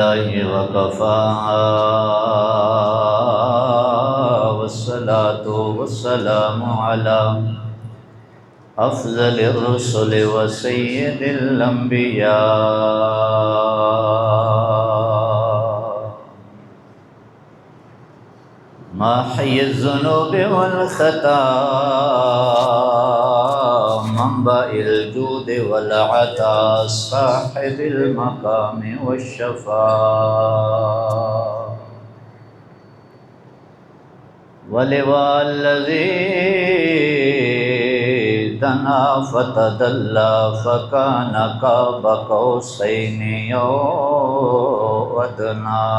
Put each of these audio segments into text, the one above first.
الله وكفى والصلاة والسلام على أفضل الرسل وسيد الأنبياء محي الذنوب والخطا منبع الجود والعطاء صاحب المقام والشفاء ولواء الذي دنا فتدلى فكان قاب قوسين أو أدنى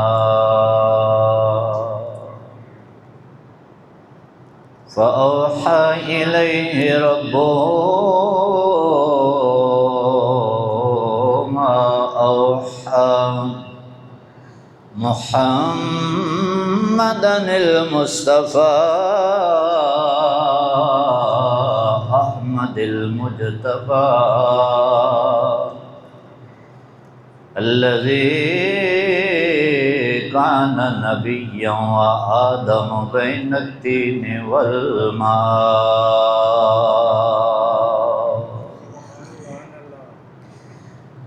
فأوحى إليه ربه ما أوحى محمدا المصطفى أحمد المجتبى الذي كان نبيا وآدم بين التين والماء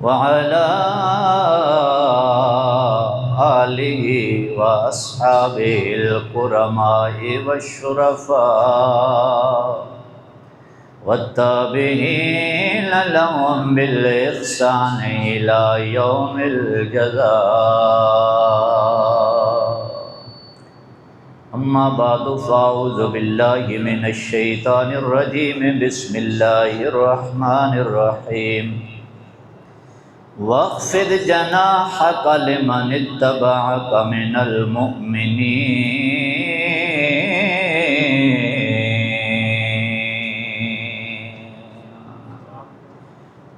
وعلى آله وأصحابه الكرماء والشرفاء والتابعين لهم بالإحسان إلى يوم الجزاء أما بعد فأعوذ بالله من الشيطان الرجيم بسم الله الرحمن الرحيم واخفض جناحك لمن اتبعك من المؤمنين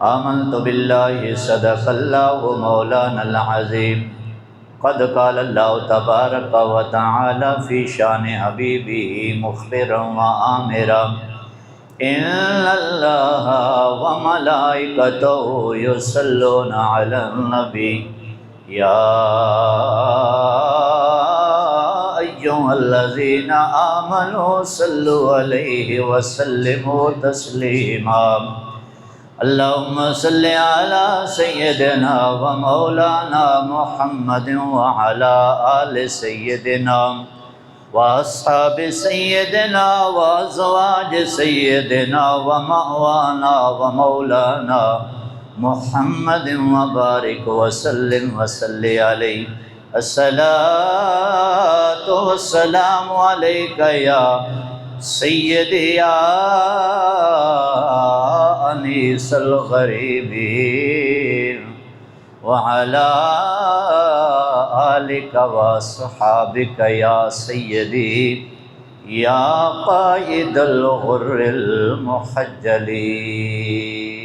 آمنت بالله صدق الله مولانا العظيم قد قال الله تبارك وتعالى في شان حبيبه مخبرا وآمرا إن الله وملائكته يصلون على النبي يا أيها الذين آمنوا صلوا عليه وسلموا تسليما اللهم صل على سيدنا ومولانا محمد وعلى آل سيدنا وأصحاب سيدنا وأزواج سيدنا ومأوانا ومولانا محمد وبارك وسلم وصل عليه الصلاة والسلام عليك يا سيدي يا أنيس الغريبين وعلى آلك وصحابك يا سيدي يا قائد الغر المحجلين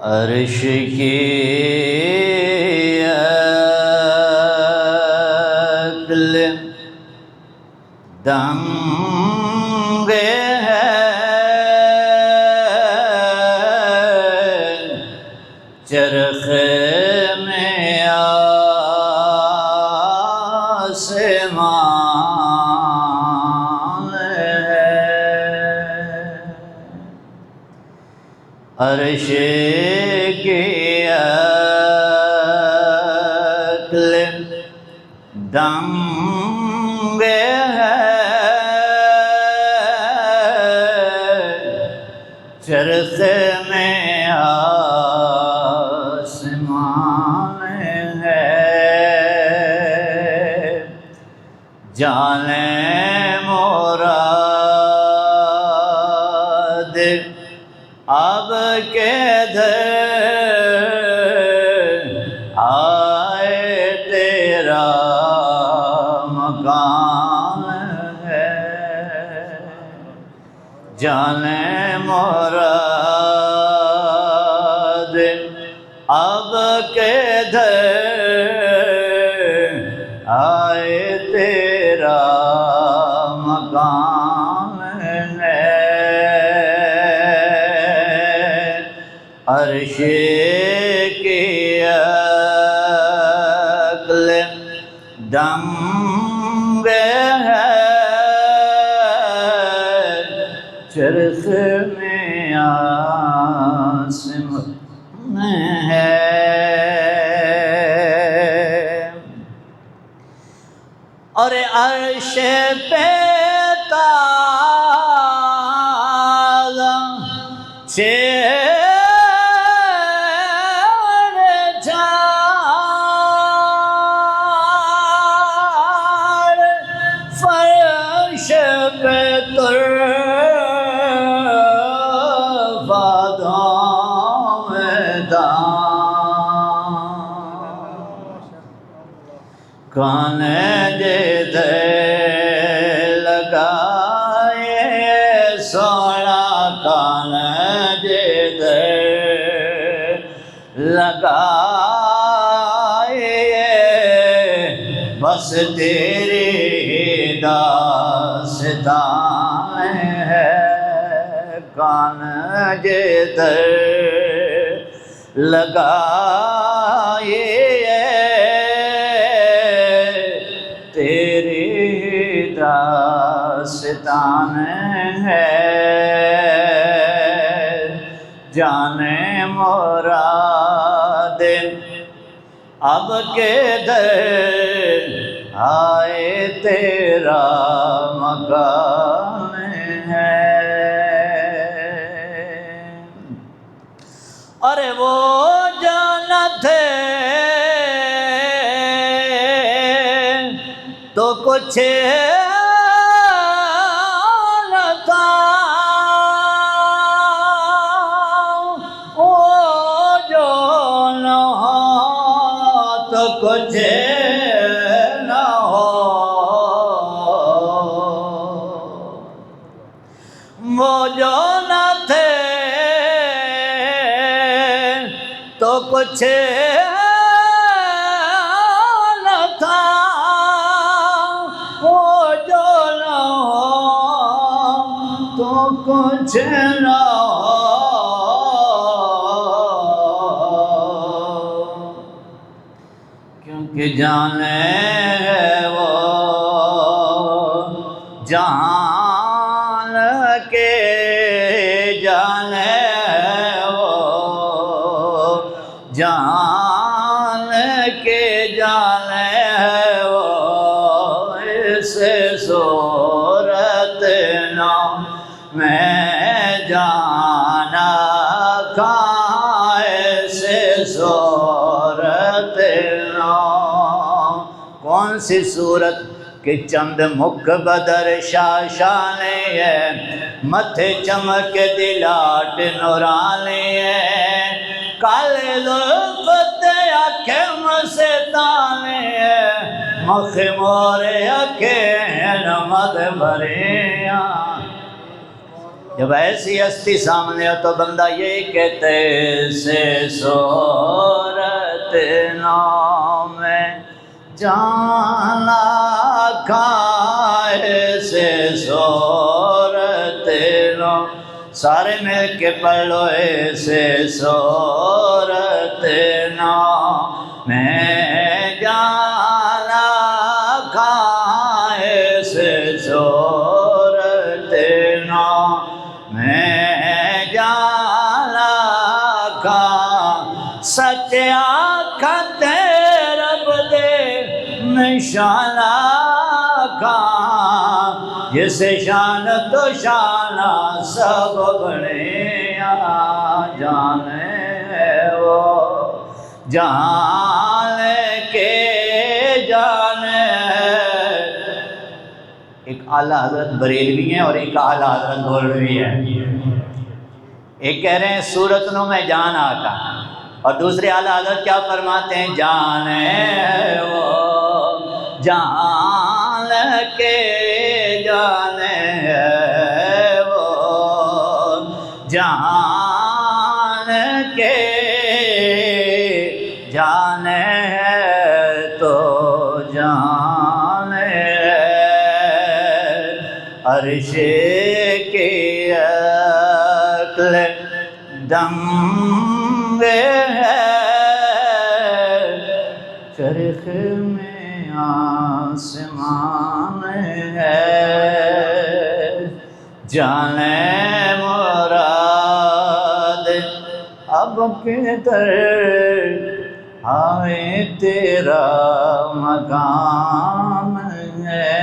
عرش کی عدل دنگ ہے چرخ میں آسمان ہے عرش کی عدل دنگ ہے چرخ میں آسمان ہے جانے مراد اب کدھر آئے تیرا مقام ہے جانے مراد اب کدھر آئے تیرا مقام ہے عرش کی عقل دنگ ہے، چرخ میں آسمان ہے۔ اور عرش پہ تازہ چھیڑ چھاڑ، فرش پہ طرفادوں کان جدے لگائے سونا، کان جدے لگائے بس تیری داستان ہے، کان جدے لگائے تیری داستان ہے۔ جانے مراد اب کدھر آئے تیرا مقام ہے۔ ارے وہ جو نہ تھے تو کچھ نہ تھا، وہ جو نہ ہو تو کچھ نہ ہو، وہ جو نہ تھے تو کچھ نہ تھا، تو کچھ نہ ہو۔ کیونکہ جانے ہے وہ جان کے، جانے ہے وہ جان کے، جانے ہے وہ اس صورت نام میں جانا کہاں، ایسے صورت نام۔ کون سی صورت کہ چند مکھ بدر شاشانے ہے، متھے چمک دلاٹ نورانی ہے، کالے زلف آنکھیں مستانے ہے، مخ مورے آنکھیں نمد بھریاں۔ جب ایسی ہستی سامنے ہو تو بندہ یہی کہتے سے صورت نام میں جانا کھائے، سے صورت نام سارے مل کے پڑھ لو، ایسے صورت نام میں جانا کھائے، سے صورت نام میں جانا کھا، سچ آکھتے رب دے نشانہ کھا، جس شان تو شانہ سب بڑیاں، جانے وہ جان کے جانے۔ ایک اعلیٰ حضرت بریلوی ہیں اور ایک اعلیٰ حضرت گولوی ہیں۔ ایک کہہ رہے ہیں صورت نو میں جان آقا، اور دوسرے اعلیٰ حضرت کیا فرماتے ہیں، جانے وہ جان کے جانے وہ جان کے جانے تو جانے عرش کی عقل دنگ ہے، چرخ میں آسمان ہے، جانے مراد اب کدھر آئے تیرا مقام ہے۔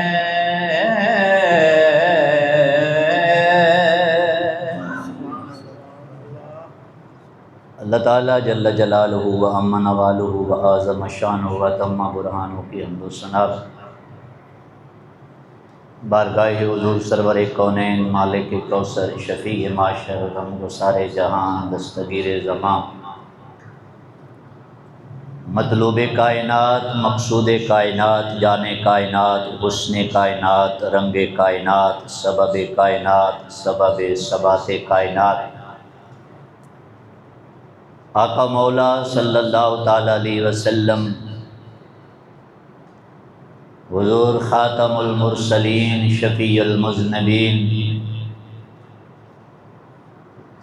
اللہ تعالیٰ جل جلالہ و عم نوالہ و اعظم شانہ و تم برہانہ کی حمد و ثنا بارگاہ حضور سرور کونین مالک کوثر شفیع معاشر غمگسار جہاں دستگیر زمان مطلوب کائنات مقصود کائنات جان کائنات حسن کائنات رنگ کائنات سبب کائنات سبب ثبات کائنات آقا مولا صلی اللہ تعالیٰ علیہ وسلم حضور خاتم المرسلین شفیع المذنبین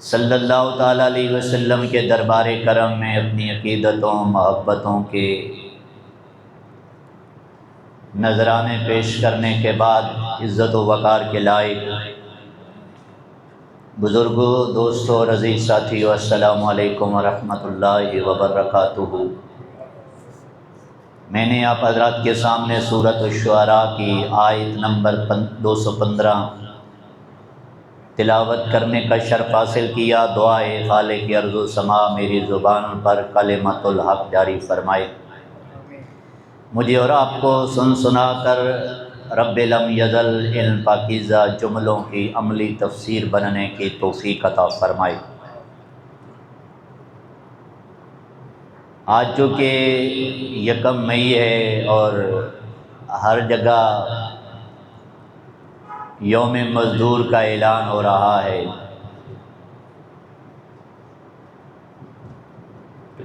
صلی اللہ تعالیٰ علیہ وسلم کے دربار کرم میں اپنی عقیدتوں محبتوں کے نذرانے پیش کرنے کے بعد عزت و وقار کے لائق بزرگوں دوستوں اور عزیز ساتھیوں السلام علیکم ورحمۃ اللہ وبرکاتہ۔ میں نے آپ حضرات کے سامنے سورۃ الشعراء کی آیت نمبر 215 تلاوت کرنے کا شرف حاصل کیا۔ دعائے خالق ارض و سما میری زبان پر کلمۃ الحق جاری فرمائے، مجھے اور آپ کو سن سنا کر رب لم یزل ان پاکیزہ جملوں کی عملی تفسیر بننے کی توفیق عطا فرمائے۔ آج چونکہ 1 مئی ہے اور ہر جگہ یوم مزدور کا اعلان ہو رہا ہے،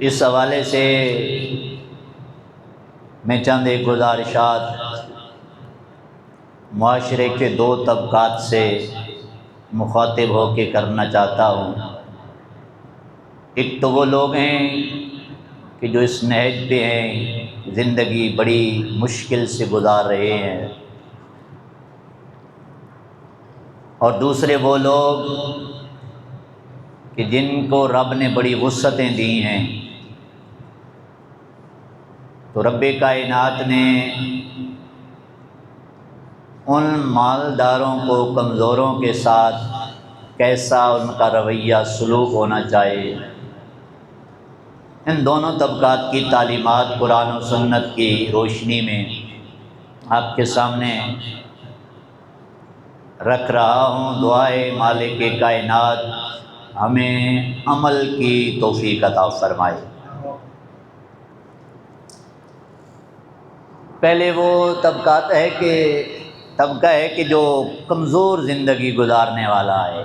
اس حوالے سے میں چند ایک گزارشات معاشرے کے 2 طبقات سے مخاطب ہو کے کرنا چاہتا ہوں۔ ایک تو وہ لوگ ہیں کہ جو اس نہج پہ ہیں، زندگی بڑی مشکل سے گزار رہے ہیں، اور دوسرے وہ لوگ کہ جن کو رب نے بڑی وسعتیں دی ہیں۔ تو رب کائنات نے ان مالداروں کو کمزوروں کے ساتھ کیسا ان کا رویہ سلوک ہونا چاہیے، ان دونوں طبقات کی تعلیمات قرآن و سنت کی روشنی میں آپ کے سامنے رکھ رہا ہوں۔ دعائے مالک کائنات ہمیں عمل کی توفیق عطا فرمائے۔ پہلے وہ طبقہ ہے کہ جو کمزور زندگی گزارنے والا ہے،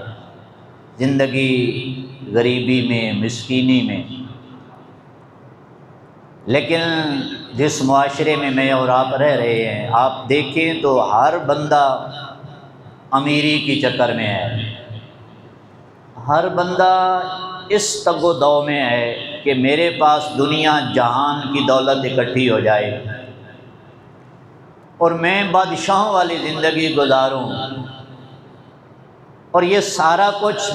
زندگی غریبی میں مسکینی میں، لیکن جس معاشرے میں میں اور آپ رہ رہے ہیں، آپ دیکھیں تو ہر بندہ امیری کی چکر میں ہے، ہر بندہ اس تگ و دو میں ہے کہ میرے پاس دنیا جہان کی دولت اکٹھی ہو جائے اور میں بادشاہوں والی زندگی گزاروں، اور یہ سارا کچھ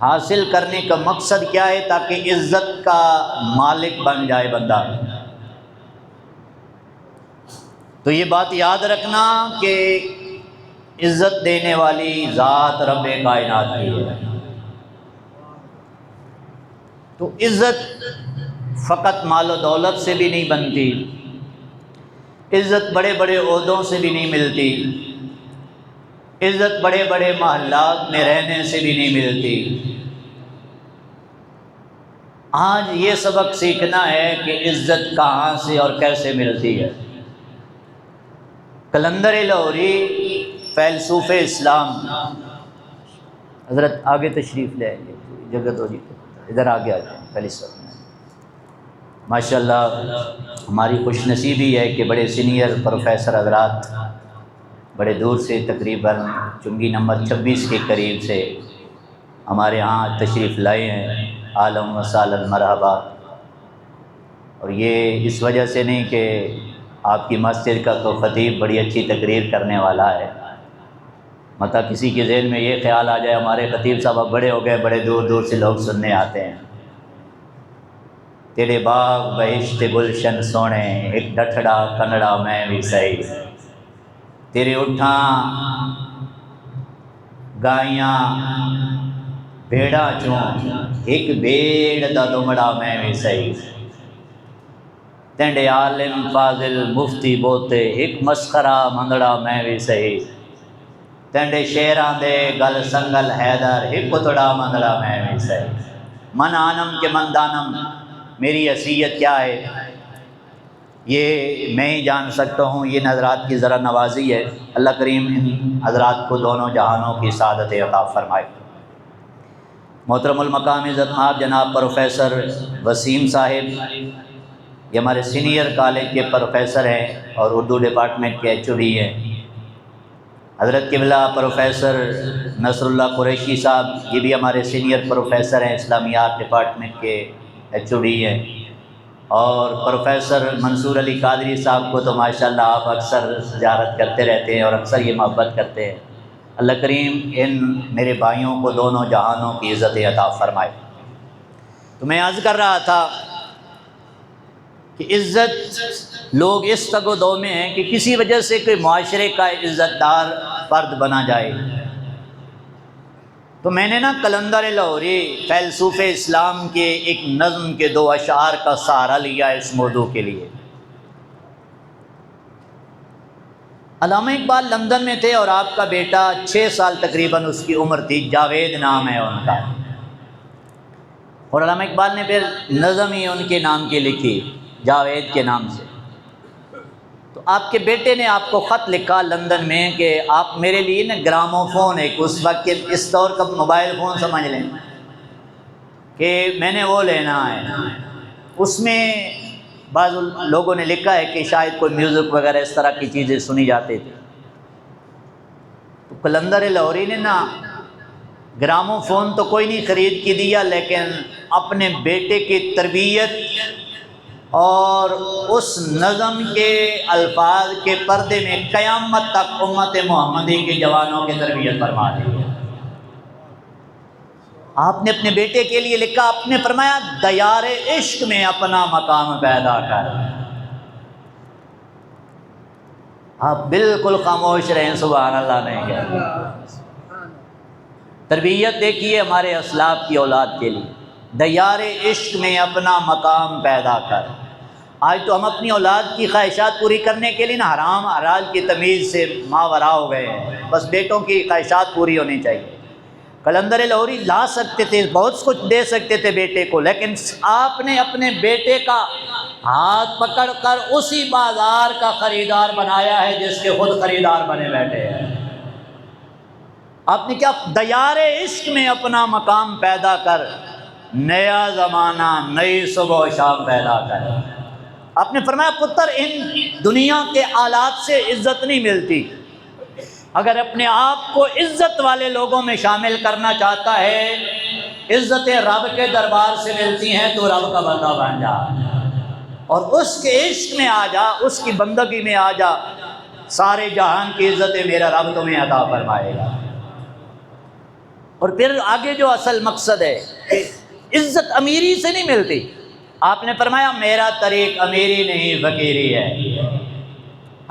حاصل کرنے کا مقصد کیا ہے؟ تاکہ عزت کا مالک بن جائے بندہ۔ تو یہ بات یاد رکھنا کہ عزت دینے والی ذات رب کائنات کی ہے۔ تو عزت فقط مال و دولت سے بھی نہیں بنتی، عزت بڑے بڑے عہدوں سے بھی نہیں ملتی، عزت بڑے بڑے محلات میں رہنے سے بھی نہیں ملتی۔ آج یہ سبق سیکھنا ہے کہ عزت کہاں سے اور کیسے ملتی ہے۔ قلندر لاہوری فیلسوف اسلام، حضرت آگے تشریف لے آئیے، جگہ تو جی ادھر آگے آ جائیں پہلے سب میں۔ ماشاءاللہ ہماری خوش نصیبی ہے کہ بڑے سینئر پروفیسر حضرات بڑے دور سے تقریباً چنگی نمبر 26 کے قریب سے ہمارے ہاں تشریف لائے ہیں، عالم و سالن مرحبا۔ اور یہ اس وجہ سے نہیں کہ آپ کی مسجد کا تو خطیب بڑی اچھی تقریر کرنے والا ہے، مطلب کسی کے ذہن میں یہ خیال آ جائے ہمارے خطیب صاحب اب بڑے ہو گئے، بڑے دور دور سے لوگ سننے آتے ہیں۔ تیرے باغ بہشت گلشن سونے، ایک ڈٹھڑا کنڑا میں بھی صحیح، تیرے اٹھاں گائیاں بھیڑا چوں، ایک بھیڑ دا دمڑا میں بھی صحیح، تینڈے عالم فاضل مفتی بوتے، ایک مسخرہ مندڑا میں بھی صحیح، تینڈے شیران دے گل سنگل حیدر، ایک کتڑا مندڑا میں بھی صحیح، من آنم کے من دانم، میری حیثیت کیا ہے یہ میں ہی جان سکتا ہوں۔ یہ حضرات کی ذرا نوازی ہے، اللہ کریم ان حضرات کو دونوں جہانوں کی سعادت عطا فرمائے۔ محترم المقام عزت مآب جناب پروفیسر وسیم صاحب، یہ ہمارے سینئر کالج کے پروفیسر ہیں اور اردو ڈپارٹمنٹ کے HOD ہیں۔ حضرت قبلہ پروفیسر نصر اللہ قریشی صاحب، یہ بھی ہمارے سینئر پروفیسر ہیں، اسلامیات ڈپارٹمنٹ کے HOD ہیں۔ اور پروفیسر منصور علی قادری صاحب کو تو ماشاءاللہ آپ اکثر زیارت کرتے رہتے ہیں اور اکثر یہ محبت کرتے ہیں۔ اللہ کریم ان میرے بھائیوں کو دونوں جہانوں کی عزت عطا فرمائے۔ تو میں عرض کر رہا تھا کہ عزت لوگ اس تگ و دو میں ہیں کہ کسی وجہ سے کوئی معاشرے کا عزت دار فرد بنا جائے۔ تو میں نے قلندر لاہوری فیلسوف اسلام کے ایک نظم کے 2 اشعار کا سہارا لیا اس موضوع کے لیے۔ علامہ اقبال لندن میں تھے اور آپ کا بیٹا 6 سال تقریباً اس کی عمر تھی، جاوید نام ہے ان کا، اور علامہ اقبال نے پھر نظم ہی ان کے نام کی لکھی، جاوید کے نام سے۔ تو آپ کے بیٹے نے آپ کو خط لکھا لندن میں کہ آپ میرے لیے گرامو فون، ایک اس وقت کے اس دور کا موبائل فون سمجھ لیں، کہ میں نے وہ لینا ہے۔ اس میں بعض لوگوں نے لکھا ہے کہ شاید کوئی میوزک وغیرہ اس طرح کی چیزیں سنی جاتی تھی۔ تو قلندر لاہوری نے گرامو فون تو کوئی نہیں خرید کے دیا، لیکن اپنے بیٹے کی تربیت اور اس نظم کے الفاظ کے پردے میں قیامت تک امت محمدی کے جوانوں کی تربیت فرما دی۔ آپ نے اپنے بیٹے کے لیے لکھا، آپ نے فرمایا دیار عشق میں اپنا مقام پیدا کر۔ آپ بالکل خاموش رہیں، سبحان اللہ نہیں کہتے۔ تربیت دیکھیے ہمارے اسلاف کی اولاد کے لیے، دیار عشق میں اپنا مقام پیدا کر۔ آج تو ہم اپنی اولاد کی خواہشات پوری کرنے کے لیے حرام حلال کی تمیز سے ماورا ہو گئے ہیں، بس بیٹوں کی خواہشات پوری ہونی چاہیے۔ قلندر لاہوری لا سکتے تھے، بہت کچھ دے سکتے تھے بیٹے کو، لیکن آپ نے اپنے بیٹے کا ہاتھ پکڑ کر اسی بازار کا خریدار بنایا ہے جس کے خود خریدار بنے بیٹھے ہیں۔ آپ نے کیا، دیار عشق میں اپنا مقام پیدا کر، نیا زمانہ نئی صبح و شام پیدا کر۔ آپ نے فرمایا پتر ان دنیا کے آلات سے عزت نہیں ملتی، اگر اپنے آپ کو عزت والے لوگوں میں شامل کرنا چاہتا ہے، عزتیں رب کے دربار سے ملتی ہیں، تو رب کا بندہ بن جا اور اس کے عشق میں آ جا، اس کی بندگی میں آ جا، سارے جہان کی عزتیں میرا رب تمہیں عطا فرمائے گا۔ اور پھر آگے جو اصل مقصد ہے کہ عزت امیری سے نہیں ملتی۔ آپ نے فرمایا میرا طریق امیری نہیں فقیری ہے۔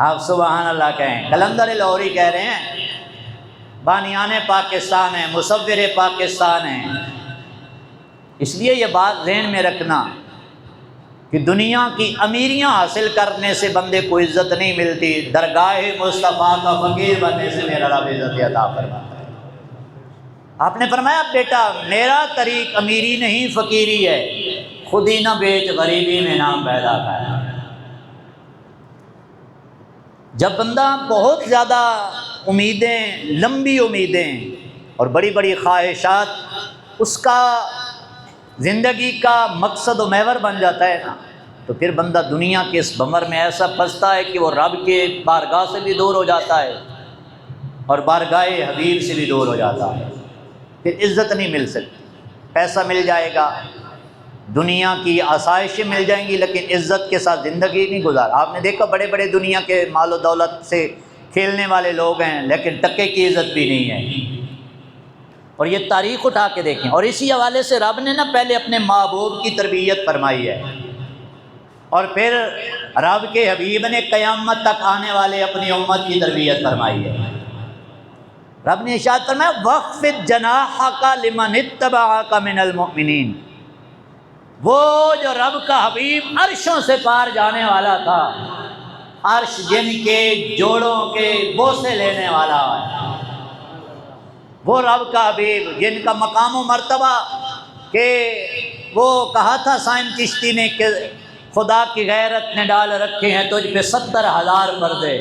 آپ سبحان اللہ کہیں۔ قلندر لاہوری کہہ رہے ہیں بانیان پاکستان ہیں، مصور پاکستان ہیں۔ اس لیے یہ بات ذہن میں رکھنا کہ دنیا کی امیریاں حاصل کرنے سے بندے کو عزت نہیں ملتی، درگاہ مصطفیٰ کا فقیر بننے سے میرا رب عزت عطا فرماتا ہے۔ آپ نے فرمایا بیٹا میرا طریق امیری نہیں فقیری ہے، خود ہی نہ بیچ غریبی میں نام پیدا کر۔ جب بندہ بہت زیادہ امیدیں، لمبی امیدیں اور بڑی بڑی خواہشات اس کا زندگی کا مقصد و محور بن جاتا ہے نا، تو پھر بندہ دنیا کے اس بمر میں ایسا پھنستا ہے کہ وہ رب کے بارگاہ سے بھی دور ہو جاتا ہے اور بارگاہ حبیب سے بھی دور ہو جاتا ہے۔ پھر عزت نہیں مل سکتی۔ پیسہ مل جائے گا، دنیا کی آسائشیں مل جائیں گی، لیکن عزت کے ساتھ زندگی نہیں گزار۔ آپ نے دیکھا بڑے بڑے دنیا کے مال و دولت سے کھیلنے والے لوگ ہیں، لیکن ٹکے کی عزت بھی نہیں ہے۔ اور یہ تاریخ اٹھا کے دیکھیں۔ اور اسی حوالے سے رب نے نا پہلے اپنے محبوب کی تربیت فرمائی ہے، اور پھر رب کے حبیب نے قیامت تک آنے والے اپنی امت کی تربیت فرمائی ہے۔ رب نے ارشاد فرمایا وَخْفِضْ جَنَاحَكَ لِمَنِ اتَّبَعَكَ مِنَ الْمُؤْمِنِينَ۔ وہ جو رب کا حبیب عرشوں سے پار جانے والا تھا، عرش جن کے جوڑوں کے بوسے لینے والا ہے، وہ رب کا حبیب جن کا مقام و مرتبہ کہ وہ کہا تھا سائم چشتی نے کہ خدا کی غیرت نے ڈال رکھے ہیں تجھ پہ 70,000 پردے،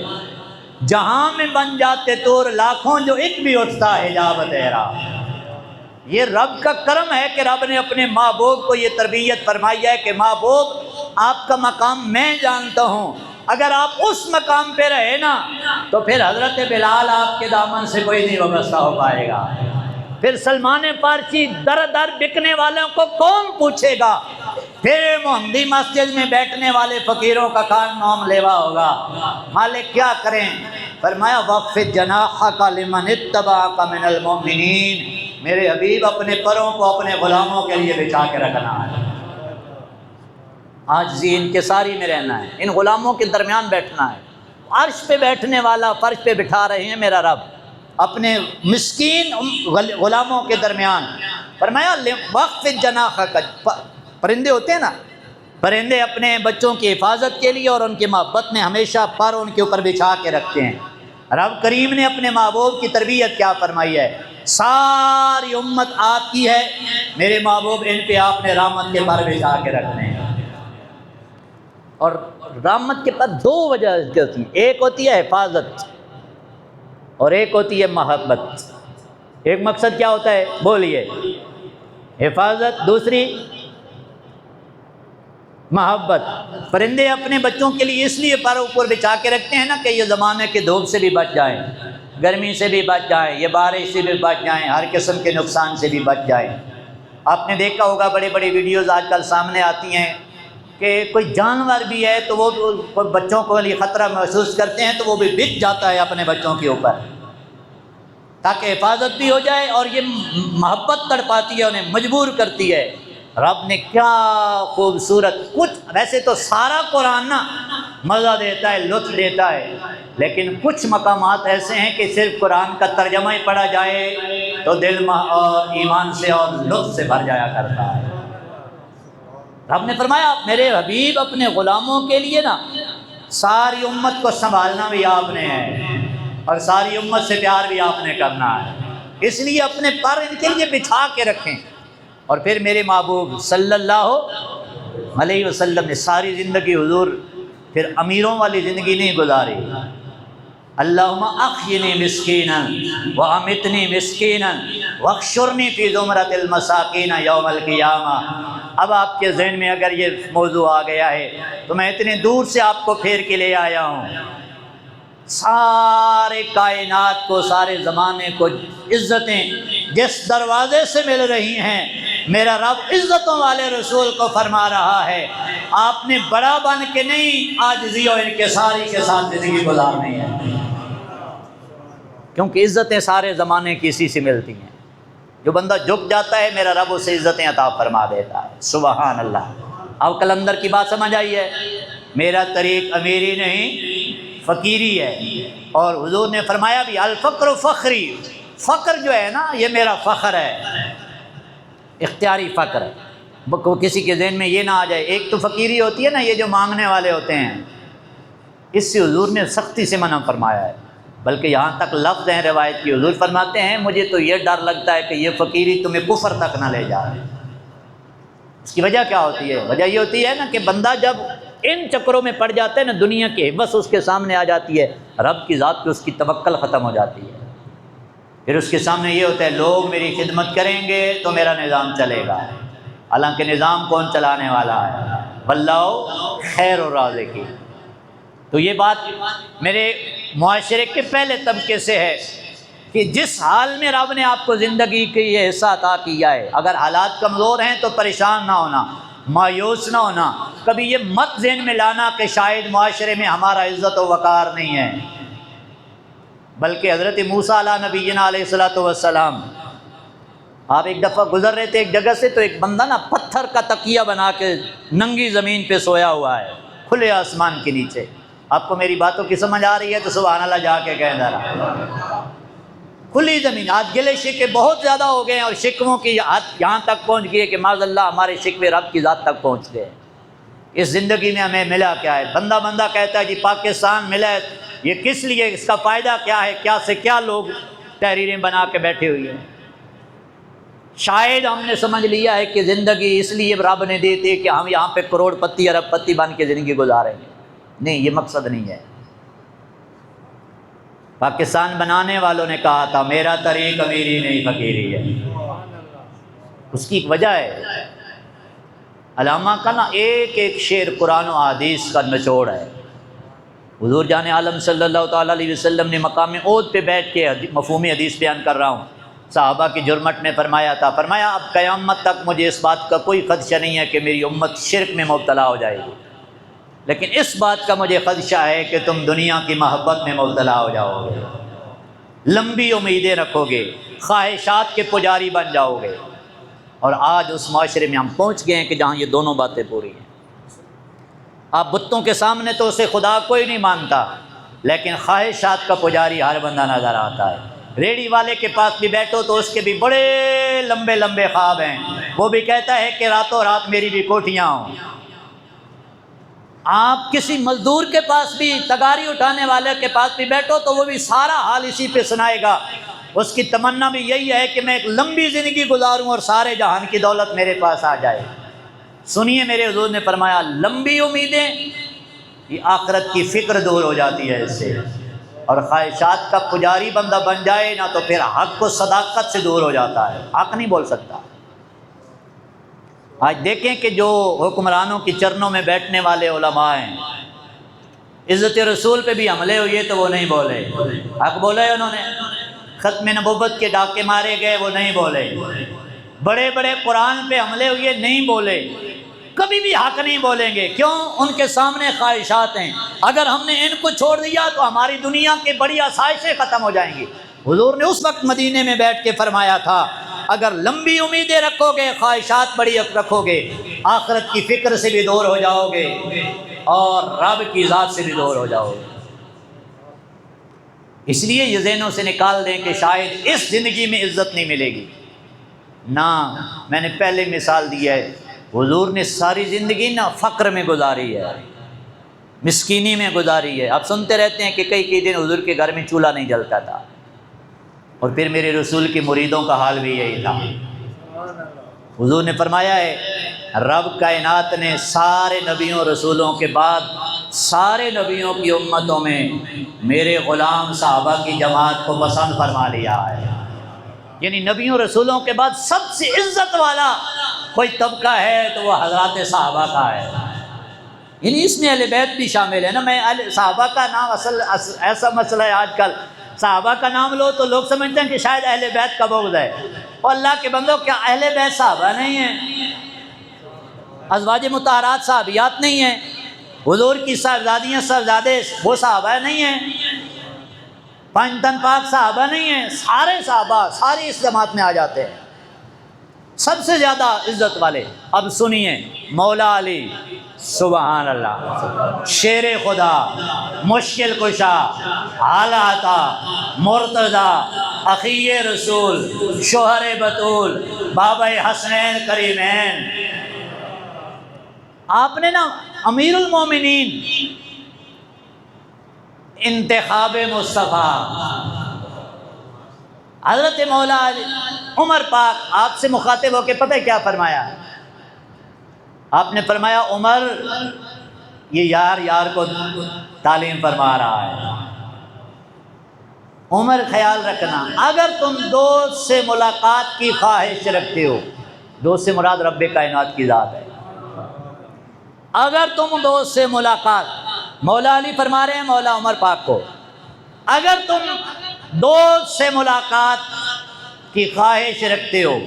جہاں میں بن جاتے طور لاکھوں جو ایک بھی اٹھتا حجاب تیرا۔ یہ رب کا کرم ہے کہ رب نے اپنے محبوب کو یہ تربیت فرمائی ہے کہ محبوب آپ کا مقام میں جانتا ہوں، اگر آپ اس مقام پہ رہے نا تو پھر حضرت بلال آپ کے دامن سے کوئی نہیں وابستہ ہو پائے گا، پھر سلمان فارسی در در بکنے والوں کو کون پوچھے گا، پھر محمدی مسجد میں بیٹھنے والے فقیروں کا کان نام لیوا ہوگا۔ مالک کیا کریں؟ فرمایا وَخْفِضْ جَنَاحَكَ لِمَنِ اتَّبَعَكَ مِنَ الْمُؤْمِنِينَ۔ میرے حبیب اپنے پروں کو اپنے غلاموں کے لیے بچھا کے رکھنا ہے، عاجزی انکساری میں رہنا ہے، ان غلاموں کے درمیان بیٹھنا ہے۔ عرش پہ بیٹھنے والا فرش پہ بٹھا رہے ہیں میرا رب اپنے مسکین غلاموں کے درمیان۔ فرمایا وَخْفِضْ جَنَاحَكَ، پرندے ہوتے ہیں نا، پرندے اپنے بچوں کی حفاظت کے لیے اور ان کی محبت میں ہمیشہ پر ان کے اوپر بچھا کے رکھتے ہیں۔ رب کریم نے اپنے محبوب کی تربیت کیا فرمائی ہے؟ ساری امت آپ کی ہے، میرے محبوب ان پہ آپ نے رحمت کے پر بچھا کے رکھنے ہیں۔ اور رحمت کے پر دو وجہ ہوتی ہیں، ایک ہوتی ہے حفاظت اور ایک ہوتی ہے محبت۔ ایک مقصد کیا ہوتا ہے بولیے؟ حفاظت، دوسری محبت۔ پرندے اپنے بچوں کے لیے اس لیے پر اوپر بچھا کے رکھتے ہیں نا کہ یہ زمانے کے دھوپ سے بھی بچ جائیں، گرمی سے بھی بچ جائیں، یہ بارش سے بھی بچ جائیں، ہر قسم کے نقصان سے بھی بچ جائیں۔ آپ نے دیکھا ہوگا بڑی بڑی ویڈیوز آج کل سامنے آتی ہیں کہ کوئی جانور بھی ہے تو وہ بچوں کو لیے خطرہ محسوس کرتے ہیں تو وہ بھی بچ جاتا ہے اپنے بچوں کے اوپر تاکہ حفاظت بھی ہو جائے، اور یہ محبت تڑپاتی ہے، انہیں مجبور کرتی ہے۔ رب نے کیا خوبصورت، کچھ ویسے تو سارا قرآن نا مزہ دیتا ہے، لطف دیتا ہے، لیکن کچھ مقامات ایسے ہیں کہ صرف قرآن کا ترجمہ ہی پڑھا جائے تو دل اور ایمان سے اور لطف سے بھر جایا کرتا ہے۔ رب نے فرمایا میرے حبیب اپنے غلاموں کے لیے نا ساری امت کو سنبھالنا بھی آپ نے ہے اور ساری امت سے پیار بھی آپ نے کرنا ہے، اس لیے اپنے پر ان کے لیے بچھا کے رکھیں۔ اور پھر میرے محبوب صلی اللہ علیہ وسلم نے ساری زندگی حضور پھر امیروں والی زندگی نہیں گزاری۔ اللہم احیینی مسکینا وامیتنی مسکینا واحشرنی فی زمرۃ المساکین یوم القیامہ۔ اب آپ کے ذہن میں اگر یہ موضوع آ گیا ہے تو میں اتنے دور سے آپ کو پھیر کے لے آیا ہوں، سارے کائنات کو، سارے زمانے کو عزتیں جس دروازے سے مل رہی ہیں، میرا رب عزتوں والے رسول کو فرما رہا ہے آپ نے بڑا بن کے نہیں، عاجزی اور انکساری کے ساتھ زندگی گزارنی ہے، کیونکہ عزتیں سارے زمانے کی اسی سے ملتی ہیں۔ جو بندہ جھک جاتا ہے میرا رب اسے عزتیں عطا فرما دیتا ہے۔ سبحان اللہ۔ اب کلندر کی بات سمجھ آئی ہے؟ میرا طریق امیری نہیں فقیری ہے، اور حضور نے فرمایا بھی الفقر فخری، فقر جو ہے نا یہ میرا فخر ہے، اختیاری فقر ہے۔ کسی کے ذہن میں یہ نہ آ جائے، ایک تو فقیری ہوتی ہے نا، یہ جو مانگنے والے ہوتے ہیں، اس سے حضور نے سختی سے منع فرمایا ہے، بلکہ یہاں تک لفظ ہیں روایت کی، حضور فرماتے ہیں مجھے تو یہ ڈر لگتا ہے کہ یہ فقیری تمہیں کفر تک نہ لے جائے۔ اس کی وجہ کیا ہوتی ہے؟ وجہ یہ ہوتی ہے نا کہ بندہ جب ان چکروں میں پڑ جاتا ہے نا، دنیا کی بس اس کے سامنے آ جاتی ہے، رب کی ذات پہ اس کی توکل ختم ہو جاتی ہے، پھر اس کے سامنے یہ ہوتا ہے لوگ میری خدمت کریں گے تو میرا نظام چلے گا، حالانکہ نظام کون چلانے والا ہے؟ واللہ خیر الرازقین۔ تو یہ بات میرے معاشرے کے پہلے طبقے سے ہے، کہ جس حال میں رب نے آپ کو زندگی کی یہ حصہ عطا کیا ہے، اگر حالات کمزور ہیں تو پریشان نہ ہونا، مایوس نہ ہونا، کبھی یہ مت ذہن میں لانا کہ شاید معاشرے میں ہمارا عزت و وقار نہیں ہے، بلکہ حضرت موسیٰ علیہ نبینا علیہ الصلوۃ والسلام، آپ ایک دفعہ گزر رہے تھے ایک جگہ سے، تو ایک بندہ نا پتھر کا تکیہ بنا کے ننگی زمین پہ سویا ہوا ہے کھلے آسمان کے نیچے۔ آپ کو میری باتوں کی سمجھ آ رہی ہے تو سبحان اللہ جا کے کہہ ذرا، کھلی زمین۔ آج گلے شکوے بہت زیادہ ہو گئے ہیں، اور شکووں کی حد یہاں تک پہنچ گئی ہے کہ معاذ اللہ ہمارے شکوے رب کی ذات تک پہنچ گئے۔ اس زندگی میں ہمیں ملا کیا ہے؟ بندہ کہتا ہے جی پاکستان ملا ہے، یہ کس لیے، اس کا فائدہ کیا ہے؟ کیا سے کیا لوگ تحریریں بنا کے بیٹھے ہوئے ہیں۔ شاید ہم نے سمجھ لیا ہے کہ زندگی اس لیے رب نے دی تھی کہ ہم یہاں پہ کروڑ پتی ارب پتی بن کے زندگی گزاریں گے۔ نہیں، یہ مقصد نہیں ہے۔ پاکستان بنانے والوں نے کہا تھا میرا طریق امیری نہیں فقیری ہے، اس کی ایک وجہ ہے۔ علامہ کا نا ایک ایک شعر قرآن و حدیث کا نچوڑ ہے۔ حضور جان عالم صلی اللہ تعالیٰ علیہ وسلم نے مقام عود پہ بیٹھ کے مفہومی حدیث بیان کر رہا ہوں، صحابہ کی جرمٹ میں فرمایا تھا، فرمایا اب قیامت تک مجھے اس بات کا کوئی خدشہ نہیں ہے کہ میری امت شرک میں مبتلا ہو جائے گی، لیکن اس بات کا مجھے خدشہ ہے کہ تم دنیا کی محبت میں مبتلا ہو جاؤ گے، لمبی امیدیں رکھو گے، خواہشات کے پجاری بن جاؤ گے۔ اور آج اس معاشرے میں ہم پہنچ گئے ہیں کہ جہاں یہ دونوں باتیں پوری ہیں۔ آپ بتوں کے سامنے تو اسے خدا کوئی نہیں مانتا، لیکن خواہشات کا پجاری ہر بندہ نظر آتا ہے۔ ریڑھی والے کے پاس بھی بیٹھو تو اس کے بھی بڑے لمبے لمبے خواب ہیں، وہ بھی کہتا ہے کہ راتوں رات میری بھی کوٹھیاں ہوں۔ آپ کسی مزدور کے پاس بھی، تگاری اٹھانے والے کے پاس بھی بیٹھو تو وہ بھی سارا حال اسی پہ سنائے گا، اس کی تمنا بھی یہی ہے کہ میں ایک لمبی زندگی گزاروں اور سارے جہان کی دولت میرے پاس آ جائے۔ سنیے میرے حضور نے فرمایا لمبی امیدیں یہ آخرت کی فکر دور ہو جاتی ہے اس سے، اور خواہشات کا پجاری بندہ بن جائے نا تو پھر حق و صداقت سے دور ہو جاتا ہے، حق نہیں بول سکتا۔ آج دیکھیں کہ جو حکمرانوں کی چرنوں میں بیٹھنے والے علماء ہیں، عزت رسول پہ بھی حملے ہوئے تو وہ نہیں بولے، حق بولے انہوں نے، ختم نبوت کے ڈاکے مارے گئے وہ نہیں بولے، بڑے بڑے قرآن پہ حملے ہوئے نہیں بولے، کبھی بھی حق نہیں بولیں گے۔ کیوں؟ ان کے سامنے خواہشات ہیں، اگر ہم نے ان کو چھوڑ دیا تو ہماری دنیا کی بڑی آسائشیں ختم ہو جائیں گی۔ حضور نے اس وقت مدینے میں بیٹھ کے فرمایا تھا اگر لمبی امیدیں رکھو گے، خواہشات بڑی رکھو گے، آخرت کی فکر سے بھی دور ہو جاؤ گے اور رب کی ذات سے بھی دور ہو جاؤ گے۔ اس لیے یہ ذہنوں سے نکال دیں کہ شاید اس زندگی میں عزت نہیں ملے گی۔ نہ، میں نے پہلے مثال دی ہے، حضور نے ساری زندگی نا فقر میں گزاری ہے، مسکینی میں گزاری ہے۔ آپ سنتے رہتے ہیں کہ کئی دن حضور کے گھر میں چولہا نہیں جلتا تھا، اور پھر میرے رسول کے مریدوں کا حال بھی یہی تھا۔ حضور نے فرمایا ہے رب کائنات نے سارے نبیوں رسولوں کے بعد سارے نبیوں کی امتوں میں میرے غلام صحابہ کی جماعت کو پسند فرما لیا ہے، یعنی نبیوں رسولوں کے بعد سب سے عزت والا کوئی طبقہ ہے تو وہ حضرات صحابہ کا ہے، یعنی اس میں اہل بیت بھی شامل ہے نا۔ میں صحابہ کا نام اصل ایسا مسئلہ ہے آج کل، صحابہ کا نام لو تو لوگ سمجھتے ہیں کہ شاید اہل بیت کا بغض ہے، اور اللہ کے بندوں کیا اہل بیت صحابہ نہیں ہیں؟ ازواج مطہرات صحابیات نہیں ہیں؟ حضور کی صاحبزادیاں صاحبزادے وہ صحابہ نہیں ہیں؟ پانچ تن پاک صحابہ نہیں ہیں؟ سارے صحابہ ساری اس جماعت میں آ جاتے ہیں، سب سے زیادہ عزت والے۔ اب سنیے، مولا علی سبحان اللہ، شیر خدا، مشکل کشا، حالاتا، مرتضی، اخی رسول، شوہر بطول، بابا حسنین کریمین۔ آپ نے نا امیر المومنین، انتخاب مصطفیٰ، حضرت مولا عمر پاک آپ سے مخاطب ہو کے پتہ کیا فرمایا؟ آپ نے فرمایا عمر یہ یار کو تعلیم فرما رہا ہے، عمر خیال رکھنا اگر تم دوست سے ملاقات کی خواہش رکھتے ہو، دوست سے مراد رب کائنات کی ذات ہے، اگر تم دوست سے ملاقات، مولا علی فرما رہے ہیں مولا عمر پاک کو، اگر تم دوست سے ملاقات کی خواہش رکھتے ہو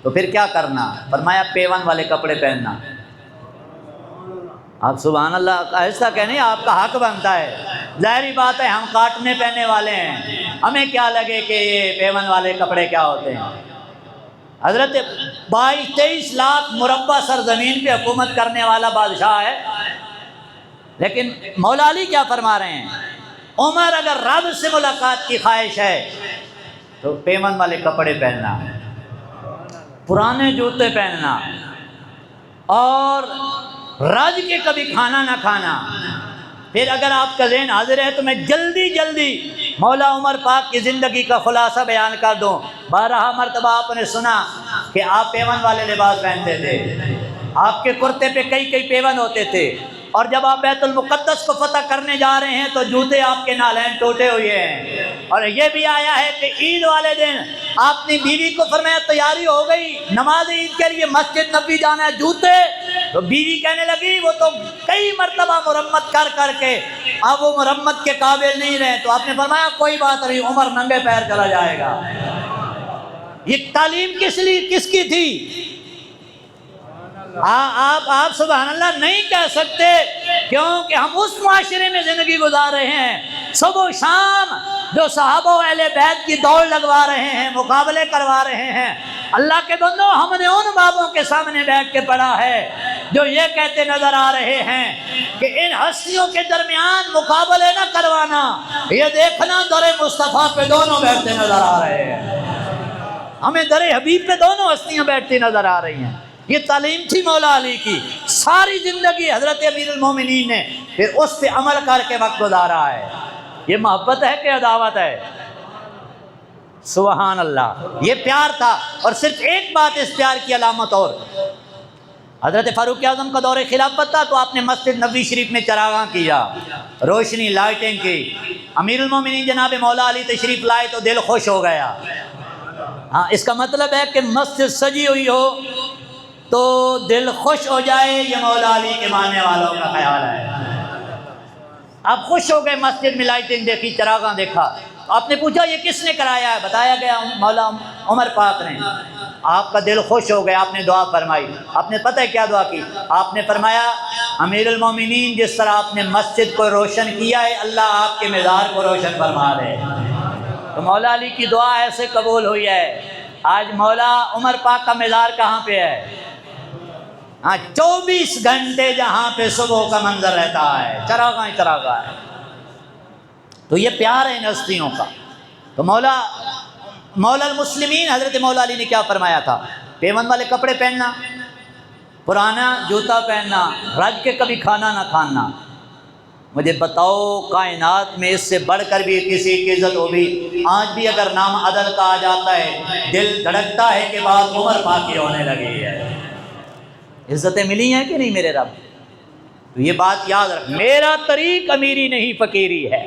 تو پھر کیا کرنا؟ فرمایا پیون والے کپڑے پہننا۔ آپ سبحان اللہ ایسا کہنے آپ کا حق بنتا ہے، ظاہری بات ہے ہم کاٹنے پہننے والے ہیں، ہمیں کیا لگے کہ یہ پیون والے کپڑے کیا ہوتے ہیں۔ حضرت 22-23 لاکھ مربع سرزمین پہ حکومت کرنے والا بادشاہ ہے، لیکن مولا علی کیا فرما رہے ہیں؟ عمر اگر رب سے ملاقات کی خواہش ہے تو پیون والے کپڑے پہننا، پرانے جوتے پہننا، اور رج کے کبھی کھانا نہ کھانا۔ پھر اگر آپ کا ذہن حاضر ہے تو میں جلدی جلدی مولا عمر پاک کی زندگی کا خلاصہ بیان کر دوں۔ 12 مرتبہ آپ نے سنا کہ آپ پیون والے لباس پہنتے تھے، آپ کے کرتے پہ کئی پیون ہوتے تھے، اور جب آپ بیت المقدس کو فتح کرنے جا رہے ہیں تو جوتے آپ کے نالین ٹوٹے ہوئے ہیں۔ اور یہ بھی آیا ہے کہ عید والے دن آپ نے بیوی کو فرمایا تیاری ہو گئی نماز عید کے لیے مسجد نبوی جانا ہے، جوتے؟ تو بیوی کہنے لگی وہ تو کئی مرتبہ مرمت کر کے اب وہ مرمت کے قابل نہیں رہے۔ تو آپ نے فرمایا کوئی بات نہیں، عمر ننگے پیر چلا جائے گا۔ یہ تعلیم کس کی تھی؟ آپ سبحان اللہ نہیں کہہ سکتے، کیونکہ ہم اس معاشرے میں زندگی گزار رہے ہیں صبح و شام جو صحابہ و اہل بیت کی دوڑ لگوا رہے ہیں، مقابلے کروا رہے ہیں۔ اللہ کے بندو ہم نے ان بابوں کے سامنے بیٹھ کے پڑھا ہے جو یہ کہتے نظر آ رہے ہیں کہ ان ہستیوں کے درمیان مقابلے نہ کروانا، یہ دیکھنا در مصطفیٰ پہ دونوں بیٹھتے نظر آ رہے ہیں، ہمیں در حبیب پہ دونوں ہستیاں بیٹھتی نظر آ رہی ہیں۔ یہ تعلیم تھی مولا علی کی، ساری زندگی حضرت امیر المومنین نے پھر اس پہ عمل کر کے وقت گزارا ہے۔ یہ محبت ہے کہ عداوت ہے؟ سبحان اللہ، یہ پیار تھا۔ اور صرف ایک بات اس پیار کی علامت، اور حضرت فاروق اعظم کا دور خلافت تھا تو آپ نے مسجد نبوی شریف میں چراغاں کیا، روشنی لائٹنگ کی۔ امیر المومنین جناب مولا علی تشریف لائے تو دل خوش ہو گیا۔ ہاں، اس کا مطلب ہے کہ مسجد سجی ہوئی ہو تو دل خوش ہو جائے، یہ مولا علی کے ماننے والوں کا خیال ہے۔ آپ خوش ہو گئے، مسجد میں لائٹنگ دیکھی، چراغاں دیکھا، آپ نے پوچھا یہ کس نے کرایا ہے؟ بتایا گیا مولا عمر پاک نے۔ آپ کا دل خوش ہو گیا، آپ نے دعا فرمائی۔ آپ نے پتہ ہے کیا دعا کی؟ آپ نے فرمایا امیر المومنین جس طرح آپ نے مسجد کو روشن کیا ہے، اللہ آپ کے مزار کو روشن فرما دے۔ تو مولا علی کی دعا ایسے قبول ہوئی ہے۔ آج مولا عمر پاک کا مزار کہاں پہ ہے؟ 24 گھنٹے جہاں پہ صبح کا منظر رہتا ہے، چراغاں چراغاں ہے۔ تو یہ پیار ہے ان ہستیوں کا۔ تو مولا المسلمین حضرت مولا علی نے کیا فرمایا تھا؟ پیون والے کپڑے پہننا، پرانا جوتا پہننا، رج کے کبھی کھانا نہ کھانا۔ مجھے بتاؤ کائنات میں اس سے بڑھ کر بھی کسی کی عزت ہوگی؟ آج بھی اگر نام عدل کا آ جاتا ہے دل دھڑکتا ہے کہ بات عمر پاک کی ہونے لگی ہے۔ عزتیں ملی ہیں کہ نہیں میرے رب؟ تو یہ بات یاد رکھ، میرا طریق امیری نہیں فقیری ہے،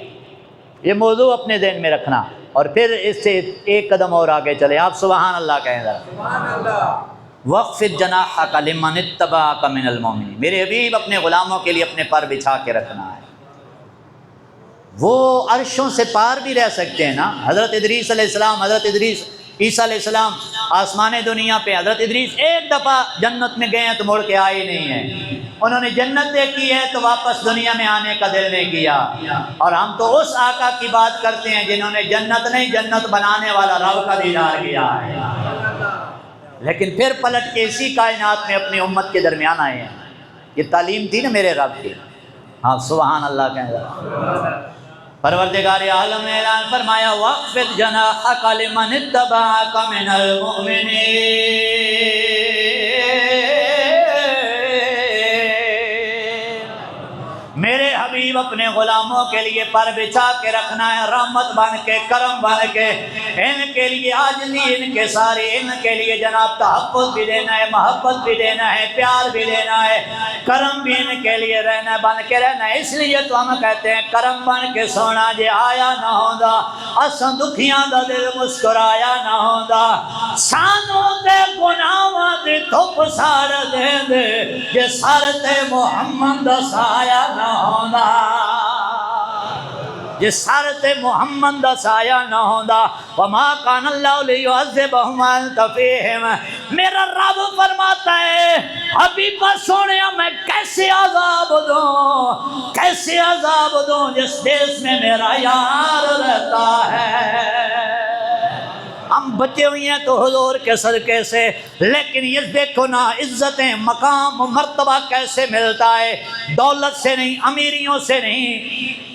یہ موضوع اپنے ذہن میں رکھنا، اور پھر اس سے ایک قدم اور آگے چلے۔ آپ سبحان اللہ کہیں ذرا۔ سبحان اللہ۔ وَخْفِضْ جَنَاحَكَ لِمَنِ اتَّبَعَكَ مِنَ الْمُؤْمِنِينَ، میرے حبیب اپنے غلاموں کے لیے اپنے پر بچھا کے رکھنا ہے۔ وہ عرشوں سے پار بھی رہ سکتے ہیں نا۔ حضرت ادریس علیہ السلام، حضرت ادریس عیسیٰ علیہ السلام آسمان دنیا پہ، حضرت ادریس ایک دفعہ جنت میں گئے ہیں تو مڑ کے آئے نہیں ہیں۔ انہوں نے جنت دیکھی ہے تو واپس دنیا میں آنے کا دل نہیں کیا۔ اور ہم تو اس آقا کی بات کرتے ہیں جنہوں نے جنت نہیں، جنت بنانے والا رب کا دیدار کیا ہے، لیکن پھر پلٹ کے اسی کائنات میں اپنی امت کے درمیان آئے ہیں۔ یہ تعلیم تھی نا میرے رب کی۔ ہاں سبحان اللہ کہیں ذرا۔ پروردگار عالم نے اعلان فرمایا وَاخْفِضْ جَنَاحَكَ لِمَنِ اتَّبَعَكَ مِنَ الْمُؤْمِنِينَ، میرے حبیب اپنے غلاموں کے لیے پر بچھا کے رکھنا ہے، رحمت بن کے، کرم بن کے، ان کے لیے عاجزی، ان کے سارے، ان کے لیے جناب تحفظ بھی دینا ہے، محبت بھی دینا ہے، پیار بھی دینا ہے، کرم بھی ان کے لیے رہنا، بن کے رہنا ہے۔ اس لیے تو ہم کہتے ہیں کرم بن کے سونا جے آیا نہ ہوندا، اساں دکھیاں دا دل مسکرایا نہ ہوندا، سانوں تے گناہاں دی دھوپ ساڑ دے دے جے سر تے محمد دا سایہ نہ ہوندا۔ جس سر تے محمد دا سایہ نہ ہوندا وما کان اللہ لیعذبہم وانت فیہم. میرا رب فرماتا ہے حبیبہ سونیا میں کیسے عذاب دوں، کیسے عذاب دوں جس دیس میں میرا یار رہتا ہے. ہم بچے ہوئی ہیں تو حضور کے صدقے سے، لیکن یہ دیکھو نا عزتیں مقام و مرتبہ کیسے ملتا ہے، دولت سے نہیں، امیریوں سے نہیں.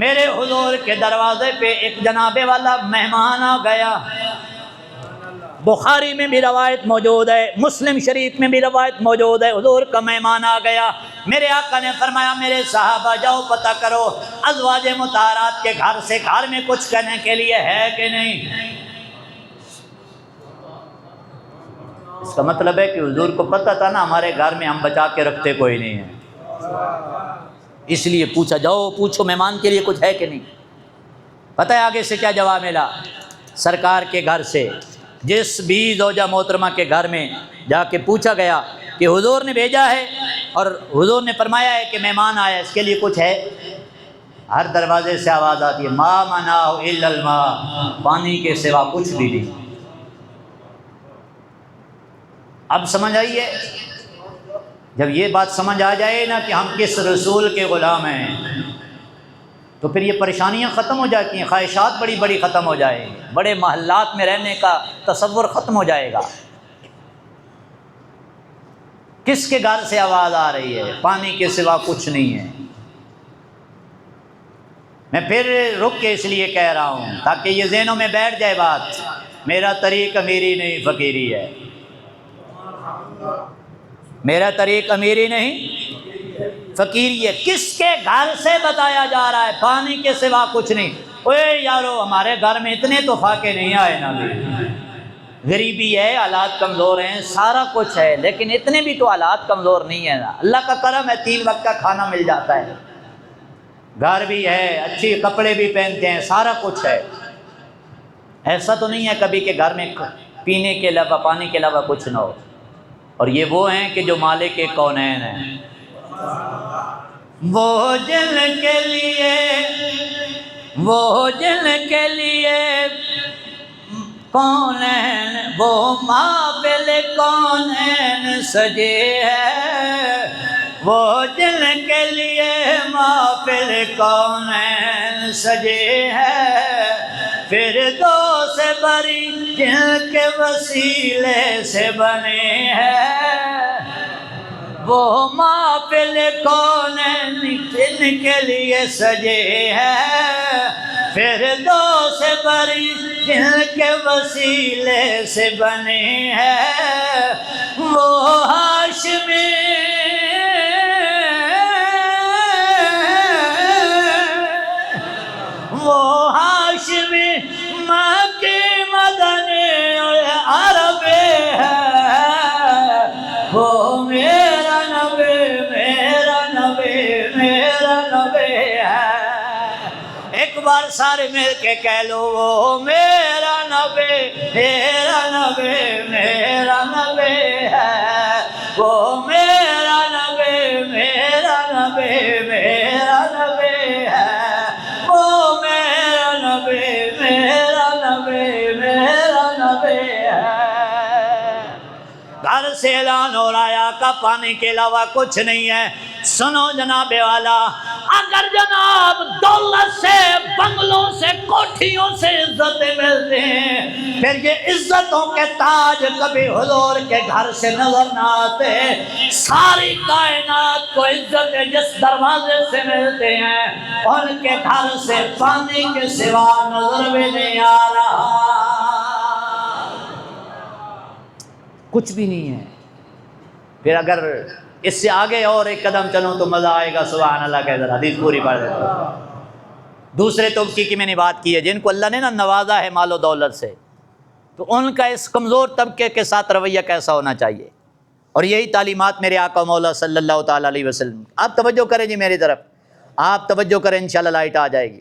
میرے حضور کے دروازے پہ ایک جنابے والا مہمان آ گیا. بخاری میں بھی روایت موجود ہے، مسلم شریف میں بھی روایت موجود ہے. حضور کا مہمان آ گیا. میرے آقا نے فرمایا میرے صحابہ جاؤ پتہ کرو ازواج مطہرات کے گھر سے گھر میں کچھ کرنے کے لیے ہے کہ نہیں. اس کا مطلب ہے کہ حضور کو پتہ تھا نا ہمارے گھر میں ہم بچا کے رکھتے کوئی نہیں ہے، اس لیے پوچھا جاؤ پوچھو مہمان کے لیے کچھ ہے کہ نہیں. پتہ ہے آگے سے کیا جواب ملا؟ سرکار کے گھر سے جس بھی زوجہ محترمہ کے گھر میں جا کے پوچھا گیا کہ حضور نے بھیجا ہے اور حضور نے فرمایا ہے کہ مہمان آیا اس کے لیے کچھ ہے، ہر دروازے سے آواز آتی ہے ما منعہ الا الماء، پانی کے سوا کچھ بھی نہیں. اب سمجھ آئیے، جب یہ بات سمجھ آ جائے نا کہ ہم کس رسول کے غلام ہیں تو پھر یہ پریشانیاں ختم ہو جاتی ہیں، خواہشات بڑی بڑی ختم ہو جائیں گی، بڑے محلات میں رہنے کا تصور ختم ہو جائے گا. کس کے گھر سے آواز آ رہی ہے؟ پانی کے سوا کچھ نہیں ہے. میں پھر رک کے اس لیے کہہ رہا ہوں تاکہ یہ ذہنوں میں بیٹھ جائے بات، میرا طریق امیری نہیں فقیری ہے، میرا طریق امیری نہیں فقیری ہے. کس کے گھر سے بتایا جا رہا ہے پانی کے سوا کچھ نہیں؟ اوے یارو ہمارے گھر میں اتنے تو فاقے نہیں آئے نا، بھی غریبی ہے، حالات کمزور ہیں، سارا کچھ ہے، لیکن اتنے بھی تو حالات کمزور نہیں ہیں نا. اللہ کا کرم ہے 3 وقت کا کھانا مل جاتا ہے، گھر بھی ہے، اچھے کپڑے بھی پہنتے ہیں، سارا کچھ ہے. ایسا تو نہیں ہے کبھی کہ گھر میں پینے کے علاوہ پانی کے علاوہ کچھ نہ ہو. اور یہ وہ ہیں کہ جو مالک کونین ہیں، وہ جن کے لیے کونین وہ مابل کونین سجے ہے، وہ جن کے لیے مابل کونین سجے ہے، فردوس بری جن کے وسیلے سے بنے ہیں، وہ محفل کونین جن کے لیے سجے ہیں، فردوس بری جن کے وسیلے سے بنے ہیں، وہ ہاشمی مکی مدنی عرب ہے، وہ میرا نبی میرا نبی میرا نبی ہے. ایک بار سارے مل کے کہہ لو وہ میرا نبی میرا نبی میرا نبی ہے، وہ میرا نبی میرا نبی میرا نبی ہے، وہ میرا نبی میرا نبی میرا نبی ہے. گھر سے اعلان ہو رہا ہے آقا پانی کے علاوہ کچھ نہیں ہے. سنو جناب والا، اگر جناب دولت سے، بنگلوں سے، کوٹھیوں سے عزتیں ملتے ہیں، پھر یہ عزتوں کے تاج کبھی حضور کے گھر سے نظر نہ آتے. ساری کائنات کو عزتیں جس دروازے سے ملتے ہیں ان کے گھر سے پانی کے سوا نظر بھی نہیں آ رہا، کچھ بھی نہیں ہے. پھر اگر اس سے آگے اور ایک قدم چلوں تو مزہ آئے گا. سبحان اللہ کہہ ذرا حدیث پوری پڑھ دیتا ہوں. دوسرے طبقے کی میں نے بات کی ہے جن کو اللہ نے نا نوازا ہے مال و دولت سے، تو ان کا اس کمزور طبقے کے ساتھ رویہ کیسا ہونا چاہیے. اور یہی تعلیمات میرے آقا مولا صلی اللہ تعالیٰ علیہ وسلم. آپ توجہ کریں جی میری طرف، آپ توجہ کریں، انشاءاللہ لائٹ آ جائے گی.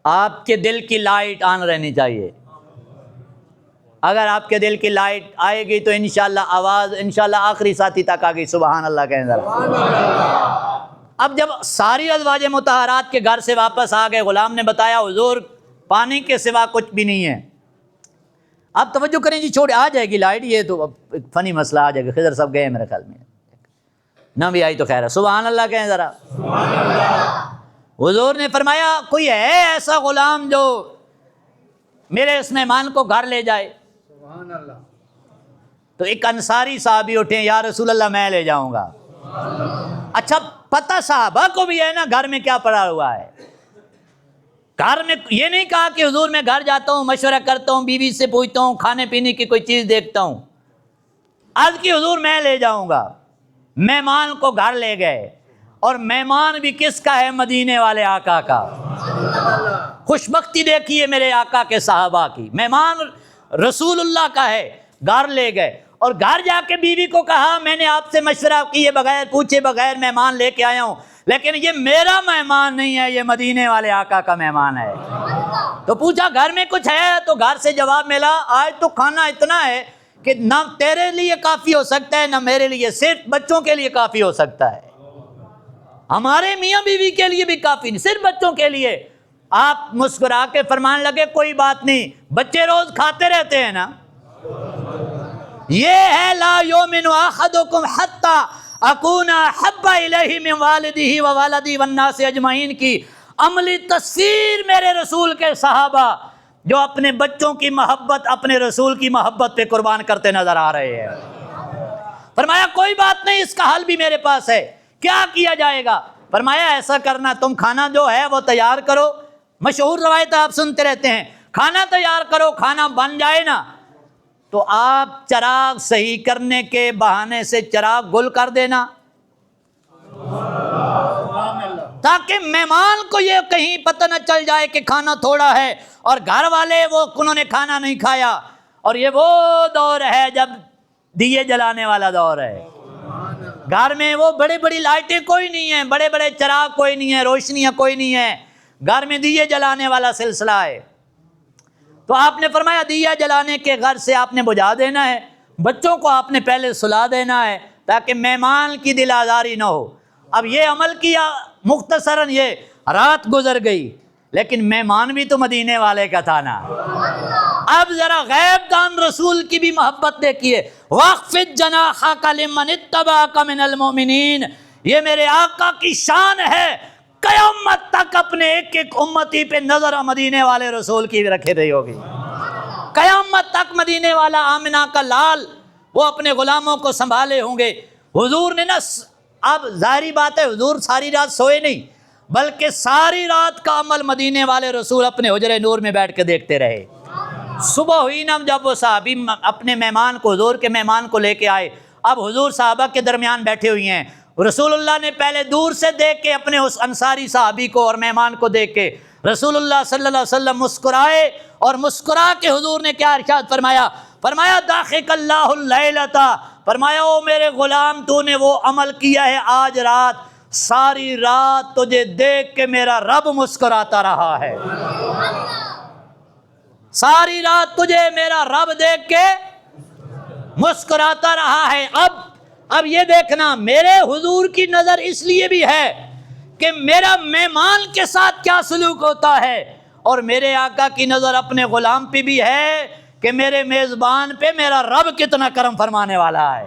آپ کے دل کی لائٹ آن رہنی چاہیے. اگر آپ کے دل کی لائٹ آئے گی تو انشاءاللہ آواز انشاءاللہ آخری ساتھی تک آ گئی. سبحان اللہ کہیں ذرا. اب جب ساری ازواج مطہرات کے گھر سے واپس آ گئے، غلام نے بتایا حضور پانی کے سوا کچھ بھی نہیں ہے۔ اب توجہ کریں جی، چھوڑ آ جائے گی لائٹ، یہ تو فنی مسئلہ آ جائے گا، خضر صاحب گئے میرے خیال میں، نہ بھی آئی تو خیر ہے، سبحان اللہ کہیں ذرا۔ حضور نے فرمایا کوئی ہے ایسا غلام جو میرے اس مہمان کو گھر لے جائے؟ سبحان اللہ۔ تو ایک انصاری صحابی اٹھے، یا رسول اللہ میں لے جاؤں گا۔ اچھا پتہ صحابہ کو بھی ہے نا گھر میں کیا پڑا ہوا ہے۔ گھر میں یہ نہیں کہا کہ حضور میں گھر جاتا ہوں، مشورہ کرتا ہوں، بیوی سے پوچھتا ہوں، کھانے پینے کی کوئی چیز دیکھتا ہوں، عرض کی حضور میں لے جاؤں گا۔ مہمان کو گھر لے گئے، اور مہمان بھی کس کا ہے؟ مدینے والے آقا کا۔ خوش بختی دیکھیے میرے آقا کے صحابہ کی، مہمان رسول اللہ کا ہے، گھر لے گئے، اور گھر جا کے بیوی کو کہا میں نے آپ سے مشورہ کیے بغیر پوچھے بغیر مہمان لے کے آیا ہوں، لیکن یہ میرا مہمان نہیں ہے، یہ مدینے والے آقا کا مہمان ہے۔ تو پوچھا گھر میں کچھ ہے؟ تو گھر سے جواب ملا آج تو کھانا اتنا ہے کہ نہ تیرے لیے کافی ہو سکتا ہے نہ میرے لیے، صرف بچوں کے لیے کافی ہو سکتا ہے، ہمارے میاں بیوی کے لیے بھی کافی نہیں، صرف بچوں کے لیے۔ آپ مسکرا کے فرمان لگے کوئی بات نہیں، بچے روز کھاتے رہتے ہیں نا۔ یہ ہے لا یؤمن احدکم حتی اکون احب الیہ من والدہ وولدہ والناس اجمعین کی عملی تصویر میرے رسول کے صحابہ جو اپنے بچوں کی محبت اپنے رسول کی محبت پہ قربان کرتے نظر آ رہے ہیں۔ فرمایا کوئی بات نہیں، اس کا حل بھی میرے پاس ہے، کیا کیا جائے گا؟ فرمایا ایسا کرنا تم کھانا جو ہے وہ تیار کرو، مشہور روایت آپ سنتے رہتے ہیں، کھانا تیار کرو، کھانا بن جائے نا تو آپ چراغ صحیح کرنے کے بہانے سے چراغ گل کر دینا، تاکہ مہمان کو یہ کہیں پتہ نہ چل جائے کہ کھانا تھوڑا ہے اور گھر والے انہوں نے کھانا نہیں کھایا۔ اور یہ وہ دور ہے جب دیے جلانے والا دور ہے، گھر میں وہ بڑی بڑی لائٹیں کوئی نہیں ہیں، بڑے بڑے چراغ کوئی نہیں ہیں، روشنیاں کوئی نہیں ہیں، گھر میں دیے جلانے والا سلسلہ ہے۔ تو آپ نے فرمایا دیا جلانے کے گھر سے آپ نے بجھا دینا ہے، بچوں کو آپ نے پہلے سلا دینا ہے تاکہ مہمان کی دل آزاری نہ ہو۔ اب یہ عمل کیا، مختصراً یہ رات گزر گئی، لیکن مہمان بھی تو مدینے والے کا تھا نا۔ اب ذرا غیب دان رسول کی بھی محبت دیکھیے، وَاخْفِضْ جَنَاحَكَ لِمَنِ اتَّبَعَكَ مِنَ الْمُؤْمِنِينَ، یہ میرے آقا کی شان ہے، قیامت تک اپنے ایک ایک امتی پہ نظر مدینے والے رسول کی رکھے رہی ہوگی، قیامت تک مدینے والا آمنہ کا لال وہ اپنے غلاموں کو سنبھالے ہوں گے۔ حضور نے نا، اب ظاہری بات ہے حضور ساری رات سوئے نہیں، بلکہ ساری رات کا عمل مدینے والے رسول اپنے حجرے نور میں بیٹھ کے دیکھتے رہے۔ صبح ہوئی نا جب وہ صحابی اپنے مہمان کو، حضور کے مہمان کو لے کے آئے، اب حضور صحابہ کے درمیان بیٹھے ہوئی ہیں، رسول اللہ نے پہلے دور سے دیکھ کے اپنے اس انصاری صحابی کو اور مہمان کو دیکھ کے رسول اللہ صلی اللہ علیہ وسلم مسکرائے، اور مسکرا کے حضور نے کیا ارشاد فرمایا؟ فرمایا ضاحک اللہ اللیلۃ، فرمایا او میرے غلام تو نے وہ عمل کیا ہے آج رات، ساری رات تجھے دیکھ کے میرا رب مسکراتا رہا ہے، ساری رات تجھے میرا رب دیکھ کے مسکراتا رہا ہے۔ اب یہ دیکھنا میرے حضور کی نظر اس لیے بھی ہے کہ میرا مہمان کے ساتھ کیا سلوک ہوتا ہے، اور میرے آقا کی نظر اپنے غلام پہ بھی ہے کہ میرے میزبان پہ میرا رب کتنا کرم فرمانے والا ہے۔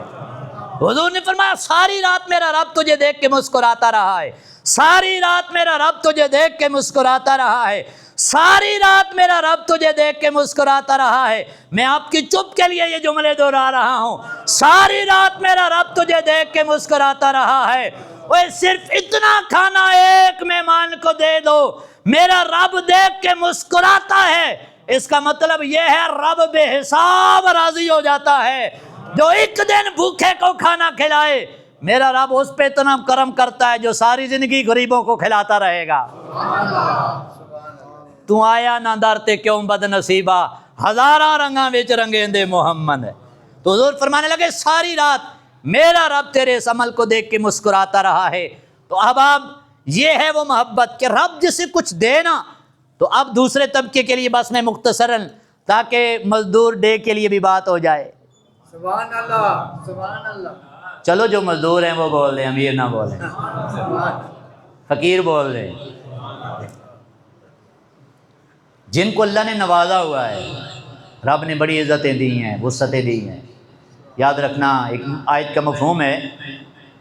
حضور نے فرمایا ساری رات میرا رب تجھے دیکھ کے مسکراتا رہا ہے، ساری رات میرا رب تجھے دیکھ کے مسکراتا رہا ہے، ساری رات میرا رب تجھے دیکھ کے مسکراتا رہا ہے۔ میں آپ کی چپ کے لیے یہ جملے دہرا رہا ہوں، ساری رات میرا رب تجھے دیکھ کے مسکراتا رہا ہے۔ وہ صرف اتنا کھانا ایک مہمان کو دے دو، میرا رب دیکھ کے مسکراتا ہے، اس کا مطلب یہ ہے رب بے حساب راضی ہو جاتا ہے۔ جو ایک دن بھوکے کو کھانا کھلائے، میرا رب اس پہ اتنا کرم کرتا ہے جو ساری زندگی غریبوں کو کھلاتا رہے گا۔ تو آیا نہ در تے کیوں بد نصیبہ، ہزاراں رنگاں وچ رنگیندے محمد۔ تو حضور فرمانے لگے ساری رات میرا رب تیرے اس عمل کو دیکھ کے مسکراتا رہا ہے۔ تو اب یہ ہے وہ محبت کہ رب جسے کچھ دے نا، تو اب دوسرے طبقے کے لیے بس میں مختصراً تاکہ مزدور ڈے کے لیے بھی بات ہو جائے۔ سبحان اللہ، سبحان اللہ۔ چلو جو مزدور ہیں وہ بول دیں، امیر نہ بولیں۔ فقیر بول دیں. جن کو اللہ نے نوازا ہوا ہے، رب نے بڑی عزتیں دی ہیں، وسعتیں دی ہیں. یاد رکھنا ایک آیت کا مفہوم ہے.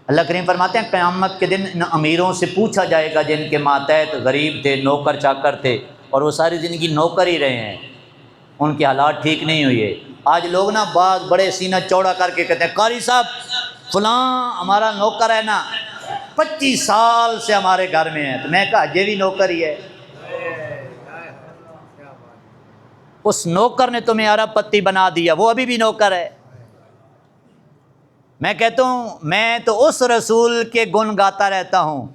اللہ کریم فرماتے ہیں قیامت کے دن ان امیروں سے پوچھا جائے گا جن کے ماتحت غریب تھے، نوکر چاکر تھے، اور وہ ساری زندگی نوکر ہی رہے ہیں، ان کے حالات ٹھیک نہیں ہوئے. آج لوگ نا بعض بڑے سینہ چوڑا کر کے کہتے ہیں قاری صاحب فلاں ہمارا نوکر ہے نا 25 سال سے ہمارے گھر میں ہے. تو میں کہا یہ بھی نوکر ہی ہے. اس نوکر نے تمہیں ارب پتی بنا دیا، وہ ابھی بھی نوکر ہے. میں کہتا ہوں میں تو اس رسول کے گن گاتا رہتا ہوں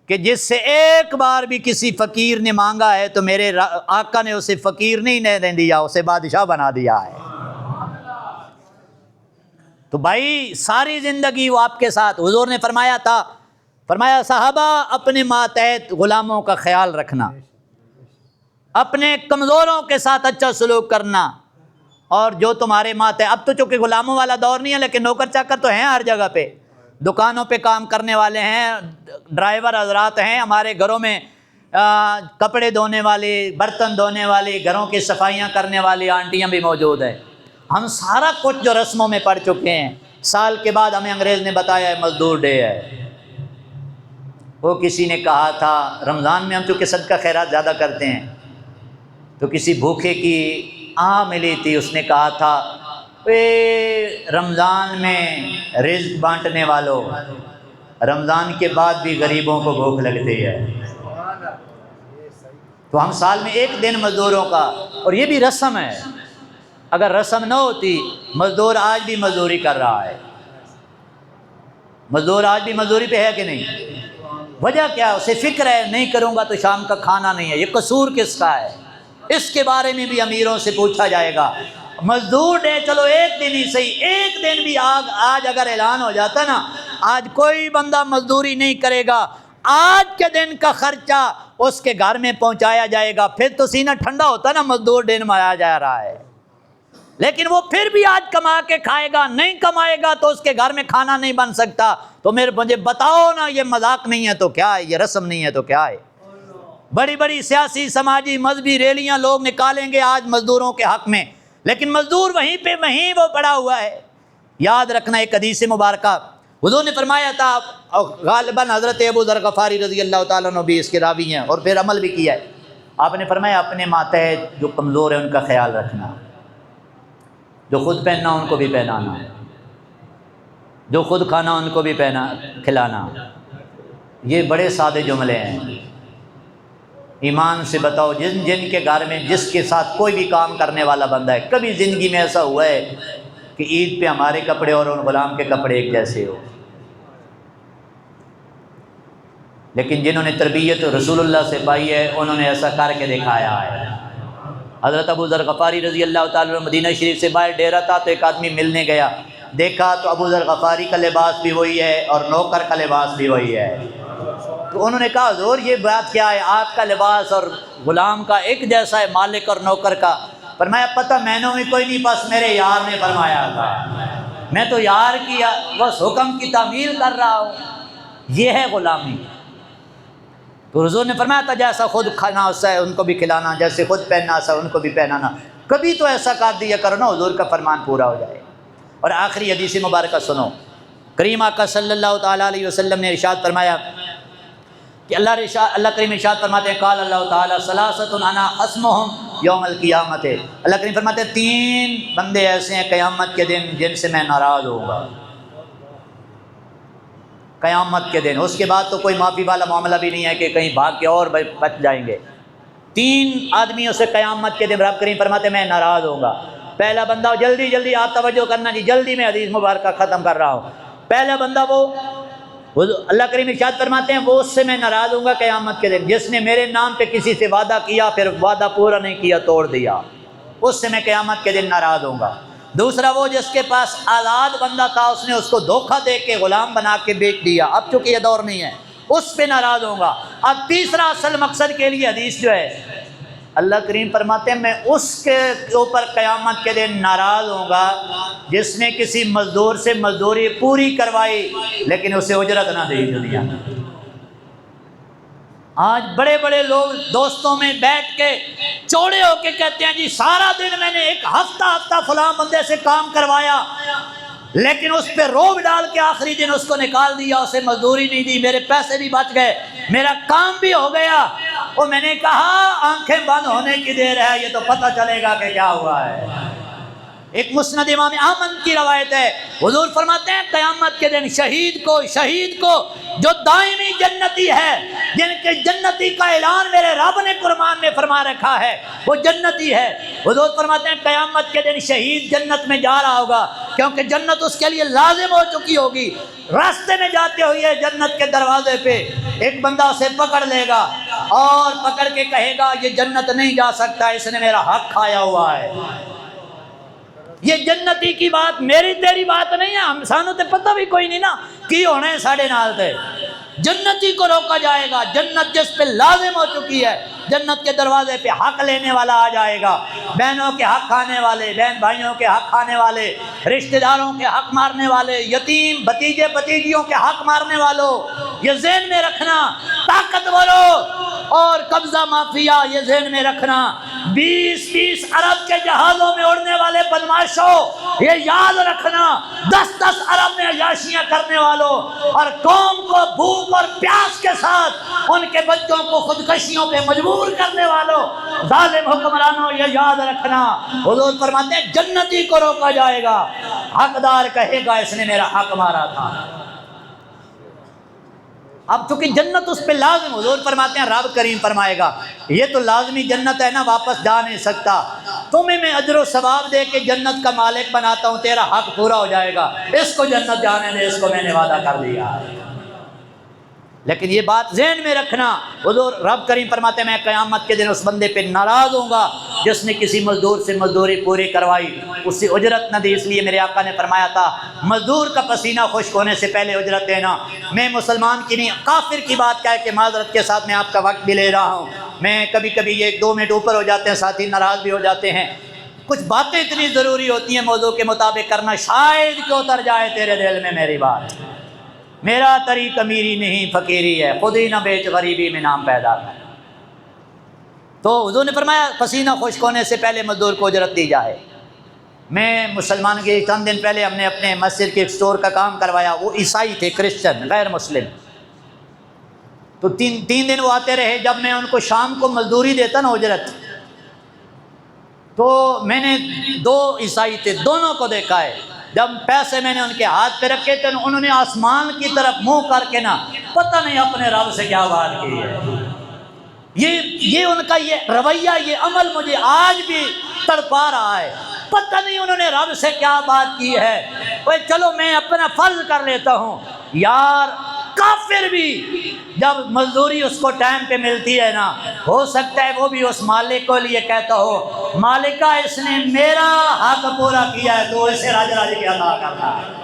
کہ جس سے ایک بار بھی کسی فقیر نے مانگا ہے تو میرے آقا نے اسے فقیر نہیں دیا، اسے بادشاہ بنا دیا ہے. تو بھائی ساری زندگی وہ آپ کے ساتھ. حضور نے فرمایا صحابہ اپنے ماتحت غلاموں کا خیال رکھنا، اپنے کمزوروں کے ساتھ اچھا سلوک کرنا، اور جو تمہارے ماتحت، اب تو چونکہ غلاموں والا دور نہیں ہے لیکن نوکر چاکر تو ہیں ہر جگہ پہ، دکانوں پہ کام کرنے والے ہیں، ڈرائیور حضرات ہیں، ہمارے گھروں میں کپڑے دھونے والی، برتن دھونے والی، گھروں کی صفائیاں کرنے والی آنٹیاں بھی موجود ہیں. ہم سارا کچھ جو رسموں میں پڑھ چکے ہیں. سال کے بعد ہمیں انگریز نے بتایا ہے مزدور ڈے ہے. وہ کسی نے کہا تھا رمضان میں ہم چونکہ صدقہ خیرات زیادہ کرتے ہیں تو کسی بھوکے کی ملی تھی، اس نے کہا تھا اے رمضان میں رزق بانٹنے والوں، رمضان کے بعد بھی غریبوں کو بھوک لگتی ہے. تو ہم سال میں ایک دن مزدوروں کا، اور یہ بھی رسم ہے. اگر رسم نہ ہوتی مزدور آج بھی مزدوری کر رہا ہے. مزدور آج بھی مزدوری پہ ہے کہ نہیں؟ وجہ کیا؟ اسے فکر ہے نہیں کروں گا تو شام کا کھانا نہیں ہے. یہ قصور کس کا ہے؟ اس کے بارے میں بھی امیروں سے پوچھا جائے گا. مزدور ڈے چلو ایک دن ہی صحیح، ایک دن بھی آج اگر اعلان ہو جاتا نا آج کوئی بندہ مزدوری نہیں کرے گا، آج کے دن کا خرچہ اس کے گھر میں پہنچایا جائے گا، پھر تو سینہ ٹھنڈا ہوتا نا مزدور ڈے منایا جا رہا ہے. لیکن وہ پھر بھی آج کما کے کھائے گا، نہیں کمائے گا تو اس کے گھر میں کھانا نہیں بن سکتا. تو مجھے بتاؤ نا، یہ مذاق نہیں ہے تو کیا ہے؟ یہ رسم نہیں ہے تو کیا ہے؟ بڑی بڑی سیاسی سماجی مذہبی ریلیاں لوگ نکالیں گے آج مزدوروں کے حق میں، لیکن مزدور وہیں پہ وہیں وہ پڑا ہوا ہے. یاد رکھنا ایک حدیث مبارکہ حضور نے فرمایا تھا، غالباً حضرت ابو ذر غفاری رضی اللہ تعالیٰ عنہ بھی اس کے راوی ہیں اور پھر عمل بھی کیا ہے. آپ نے فرمایا اپنے ماتحت جو کمزور ہیں ان کا خیال رکھنا، جو خود پہننا ان کو بھی پہنانا، جو خود کھانا ان کو بھی کھلانا. یہ بڑے سادے جملے ہیں. ایمان سے بتاؤ جن کے گھر میں جس کے ساتھ کوئی بھی کام کرنے والا بندہ ہے، کبھی زندگی میں ایسا ہوا ہے کہ عید پہ ہمارے کپڑے اور ان غلام کے کپڑے ایک جیسے ہو؟ لیکن جنہوں نے تربیت رسول اللہ سے پائی ہے انہوں نے ایسا کر کے دکھایا ہے. حضرت ابو ذر غفاری رضی اللہ تعالیٰ عنہ مدینہ شریف سے باہر ڈیرا تھا تو ایک آدمی ملنے گیا، دیکھا تو ابو ذر غفاری کا لباس بھی وہی ہے اور نوکر کا لباس بھی وہی ہے. تو انہوں نے کہا حضور یہ بات کیا ہے، آپ کا لباس اور غلام کا ایک جیسا ہے، مالک اور نوکر کا؟ فرمایا پتہ مینوں میں کوئی نہیں، بس میرے یار نے فرمایا تھا، میں تو یار کی بس حکم کی تعمیل کر رہا ہوں. یہ ہے غلامی. تو حضور نے فرمایا تھا جیسا خود کھانا اسا ہے ان کو بھی کھلانا، جیسے خود پہننا اسا ان کو بھی پہنانا. کبھی تو ایسا کر دیا کرو نا حضور کا فرمان پورا ہو جائے. اور آخری حدیث مبارکہ سنو. کریم آقا صلی اللہ تعالیٰ علیہ وسلم نے ارشاد فرمایا کہ اللہ کریم ارشاد فرماتے ہیں قال اللہ تعالیٰ ثلاثۃ انا خصمہم یوم القیامت. اللہ کریم فرماتے ہیں 3 بندے ایسے ہیں قیامت کے دن جن سے میں ناراض ہوں گا. قیامت کے دن اس کے بعد تو کوئی معافی والا معاملہ بھی نہیں ہے کہ کہیں بھاگ کے اور بچ جائیں گے. 3 آدمیوں سے قیامت کے دن رب کریم فرماتے ہیں میں ناراض ہوں گا. پہلا بندہ، جلدی آپ توجہ کرنا جی، جلدی میں حدیث مبارکہ ختم کر رہا ہوں. پہلا بندہ وہ اللہ کریم ارشاد فرماتے ہیں وہ اس سے میں ناراض ہوں گا قیامت کے دن جس نے میرے نام پہ کسی سے وعدہ کیا پھر وعدہ پورا نہیں کیا، توڑ دیا، اس سے میں قیامت کے دن ناراض ہوں گا. دوسرا وہ جس کے پاس آزاد بندہ تھا اس نے اس کو دھوکہ دے کے غلام بنا کے بیچ دیا، اب چونکہ یہ دور نہیں ہے، اس پہ ناراض ہوں گا. اب تیسرا اصل مقصد کے لیے حدیث جو ہے اللہ کریم فرماتے ہیں میں اس کے اوپر قیامت کے دن ناراض ہوں گا جس نے کسی مزدور سے مزدوری پوری کروائی لیکن اسے اجرت نہ دی دنیا میں. آج بڑے بڑے لوگ دوستوں میں بیٹھ کے چوڑے ہو کے کہتے ہیں جی سارا دن میں نے ایک ہفتہ فلاں بندے سے کام کروایا، لیکن اس پہ روب ڈال کے آخری دن اس کو نکال دیا، اسے مزدوری نہیں دی، میرے پیسے بھی بچ گئے، میرا کام بھی ہو گیا۔ اور میں نے کہا آنکھیں بند ہونے کی دیر ہے، یہ تو پتہ چلے گا کہ کیا ہوا ہے۔ ایک مسند امام احمد کی روایت ہے، حضور فرماتے ہیں قیامت کے دن شہید کو جو دائمی جنتی ہے، جن کے جنتی کا اعلان میرے رب نے قرآن میں فرما رکھا ہے، وہ جنتی ہے۔ حضور فرماتے ہیں قیامت کے دن شہید جنت میں جا رہا ہوگا، کیونکہ جنت اس کے لیے لازم ہو چکی ہوگی۔ راستے میں جاتے ہوئے جنت کے دروازے پہ ایک بندہ اسے پکڑ لے گا اور پکڑ کے کہے گا یہ جنت نہیں جا سکتا، اس نے میرا حق کھایا ہوا ہے۔ یہ جنتی کی بات میری تیری بات نہیں ہے، ہم سانوں تے پتہ بھی کوئی نہیں نا کی ہونے ہیں ساڑھے نال تے۔ جنتی کو روکا جائے گا، جنت جس پہ لازم ہو چکی ہے، جنت کے دروازے پہ حق لینے والا آ جائے گا، بہنوں کے حق کھانے والے، بہن بھائیوں کے حق کھانے والے، رشتہ داروں کے حق مارنے والے، یتیم بھتیجے بھتیجیوں کے حق مارنے والوں، یہ ذہن میں رکھنا۔ طاقتوروں اور قبضہ مافیا، یہ ذہن میں رکھنا۔ 20 ارب کے جہازوں میں اڑنے والے بدماشوں، یہ یاد رکھنا۔ 10 ارب میں عیاشیاں کرنے والوں اور قوم کو بھوک اور پیاس کے ساتھ ان کے بچوں کو خودکشیوں پہ مجبور کرنے والوں، ظالم حکمرانوں، یہ یاد رکھنا۔ حضور فرماتے ہیں جنتی کو روکا جائے گا، حقدار کہے گا اس نے میرا حق مارا تھا۔ اب چونکہ جنت اس پہ لازم، حضور فرماتے ہیں رب کریم فرمائے گا یہ تو لازمی جنت ہے نا، واپس جا نہیں سکتا، تمہیں میں اجر و ثواب دے کے جنت کا مالک بناتا ہوں، تیرا حق پورا ہو جائے گا، اس کو جنت جانے دے، اس کو میں نے وعدہ کر دیا۔ لیکن یہ بات ذہن میں رکھنا، حضور رب کریم فرماتے ہیں میں قیامت کے دن اس بندے پہ ناراض ہوں گا جس نے کسی مزدور سے مزدوری پوری کروائی، اس سے اجرت نہ دی۔ اس لیے میرے آقا نے فرمایا تھا مزدور کا پسینہ خشک ہونے سے پہلے اجرت دینا۔ میں مسلمان کی نہیں کافر کی بات کہہ کے معذرت کے ساتھ میں آپ کا وقت بھی لے رہا ہوں، میں کبھی کبھی یہ 2 منٹ اوپر ہو جاتے ہیں، ساتھی ناراض بھی ہو جاتے ہیں، کچھ باتیں اتنی ضروری ہوتی ہیں موضوع کے مطابق کرنا، شاید کہ اتر جائے تیرے دل میں میری بات۔ میرا طریق امیری نہیں فقیری ہے، خود ہی نہ بیچ غریبی میں نام پیدا کر۔ تو حضور نے فرمایا پسینہ خشک ہونے سے پہلے مزدور کو اجرت دی جائے۔ میں مسلمان کے چند دن پہلے ہم نے اپنے مسجد کے ایک اسٹور کا کام کروایا، وہ عیسائی تھے، کرسچن غیر مسلم، تو تین دن وہ آتے رہے۔ جب میں ان کو شام کو مزدوری دیتا نا اجرت، تو میں نے 2 عیسائی تھے، دونوں کو دیکھا ہے، جب پیسے میں نے ان کے ہاتھ پہ رکھے تو انہوں نے آسمان کی طرف منہ کر کے نا پتہ نہیں اپنے رب سے کیا بات کی ہے۔ یہ ان کا یہ رویہ، یہ عمل مجھے آج بھی تڑپا رہا ہے، پتہ نہیں انہوں نے رب سے کیا بات کی ہے۔ چلو میں اپنا فرض کر لیتا ہوں یار، کافر بھی جب مزدوری اس کو ٹائم پہ ملتی ہے نا، ہو سکتا ہے وہ بھی اس مالک کو لیے کہتا ہو مالکہ اس نے میرا حق پورا کیا ہے تو اسے راج کے ادا کرنا ہے۔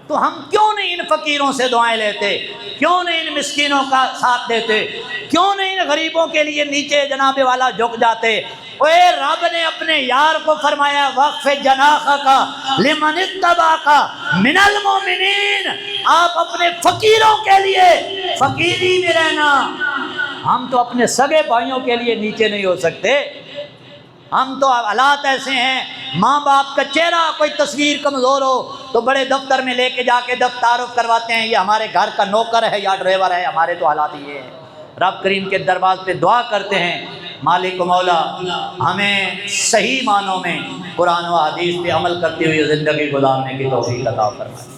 تو ہم کیوں نہیں ان فقیروں سے دعائیں لیتے، کیوں نہیں ان مسکینوں کا ساتھ دیتے، کیوں نہیں ان غریبوں کے لیے نیچے جناب والا جھک جاتے؟ اے رب نے اپنے یار کو فرمایا وقف جناحک لمن اتبعک من المؤمنین، آپ اپنے فقیروں کے لیے فقیری میں رہنا۔ ہم تو اپنے سگے بھائیوں کے لیے نیچے نہیں ہو سکتے، ہم تو حالات ایسے ہیں، ماں باپ کا چہرہ کوئی تصویر کمزور ہو تو بڑے دفتر میں لے کے جا کے تعارف کرواتے ہیں یہ ہمارے گھر کا نوکر ہے یا ڈرائیور ہے۔ ہمارے تو حالات یہ ہیں۔ رب کریم کے دربار پہ دعا کرتے ہیں مالک و مولا ہمیں صحیح معنوں میں قرآن و حدیث پہ عمل کرتے ہوئے زندگی گزارنے کی توفیق عطا فرمائے۔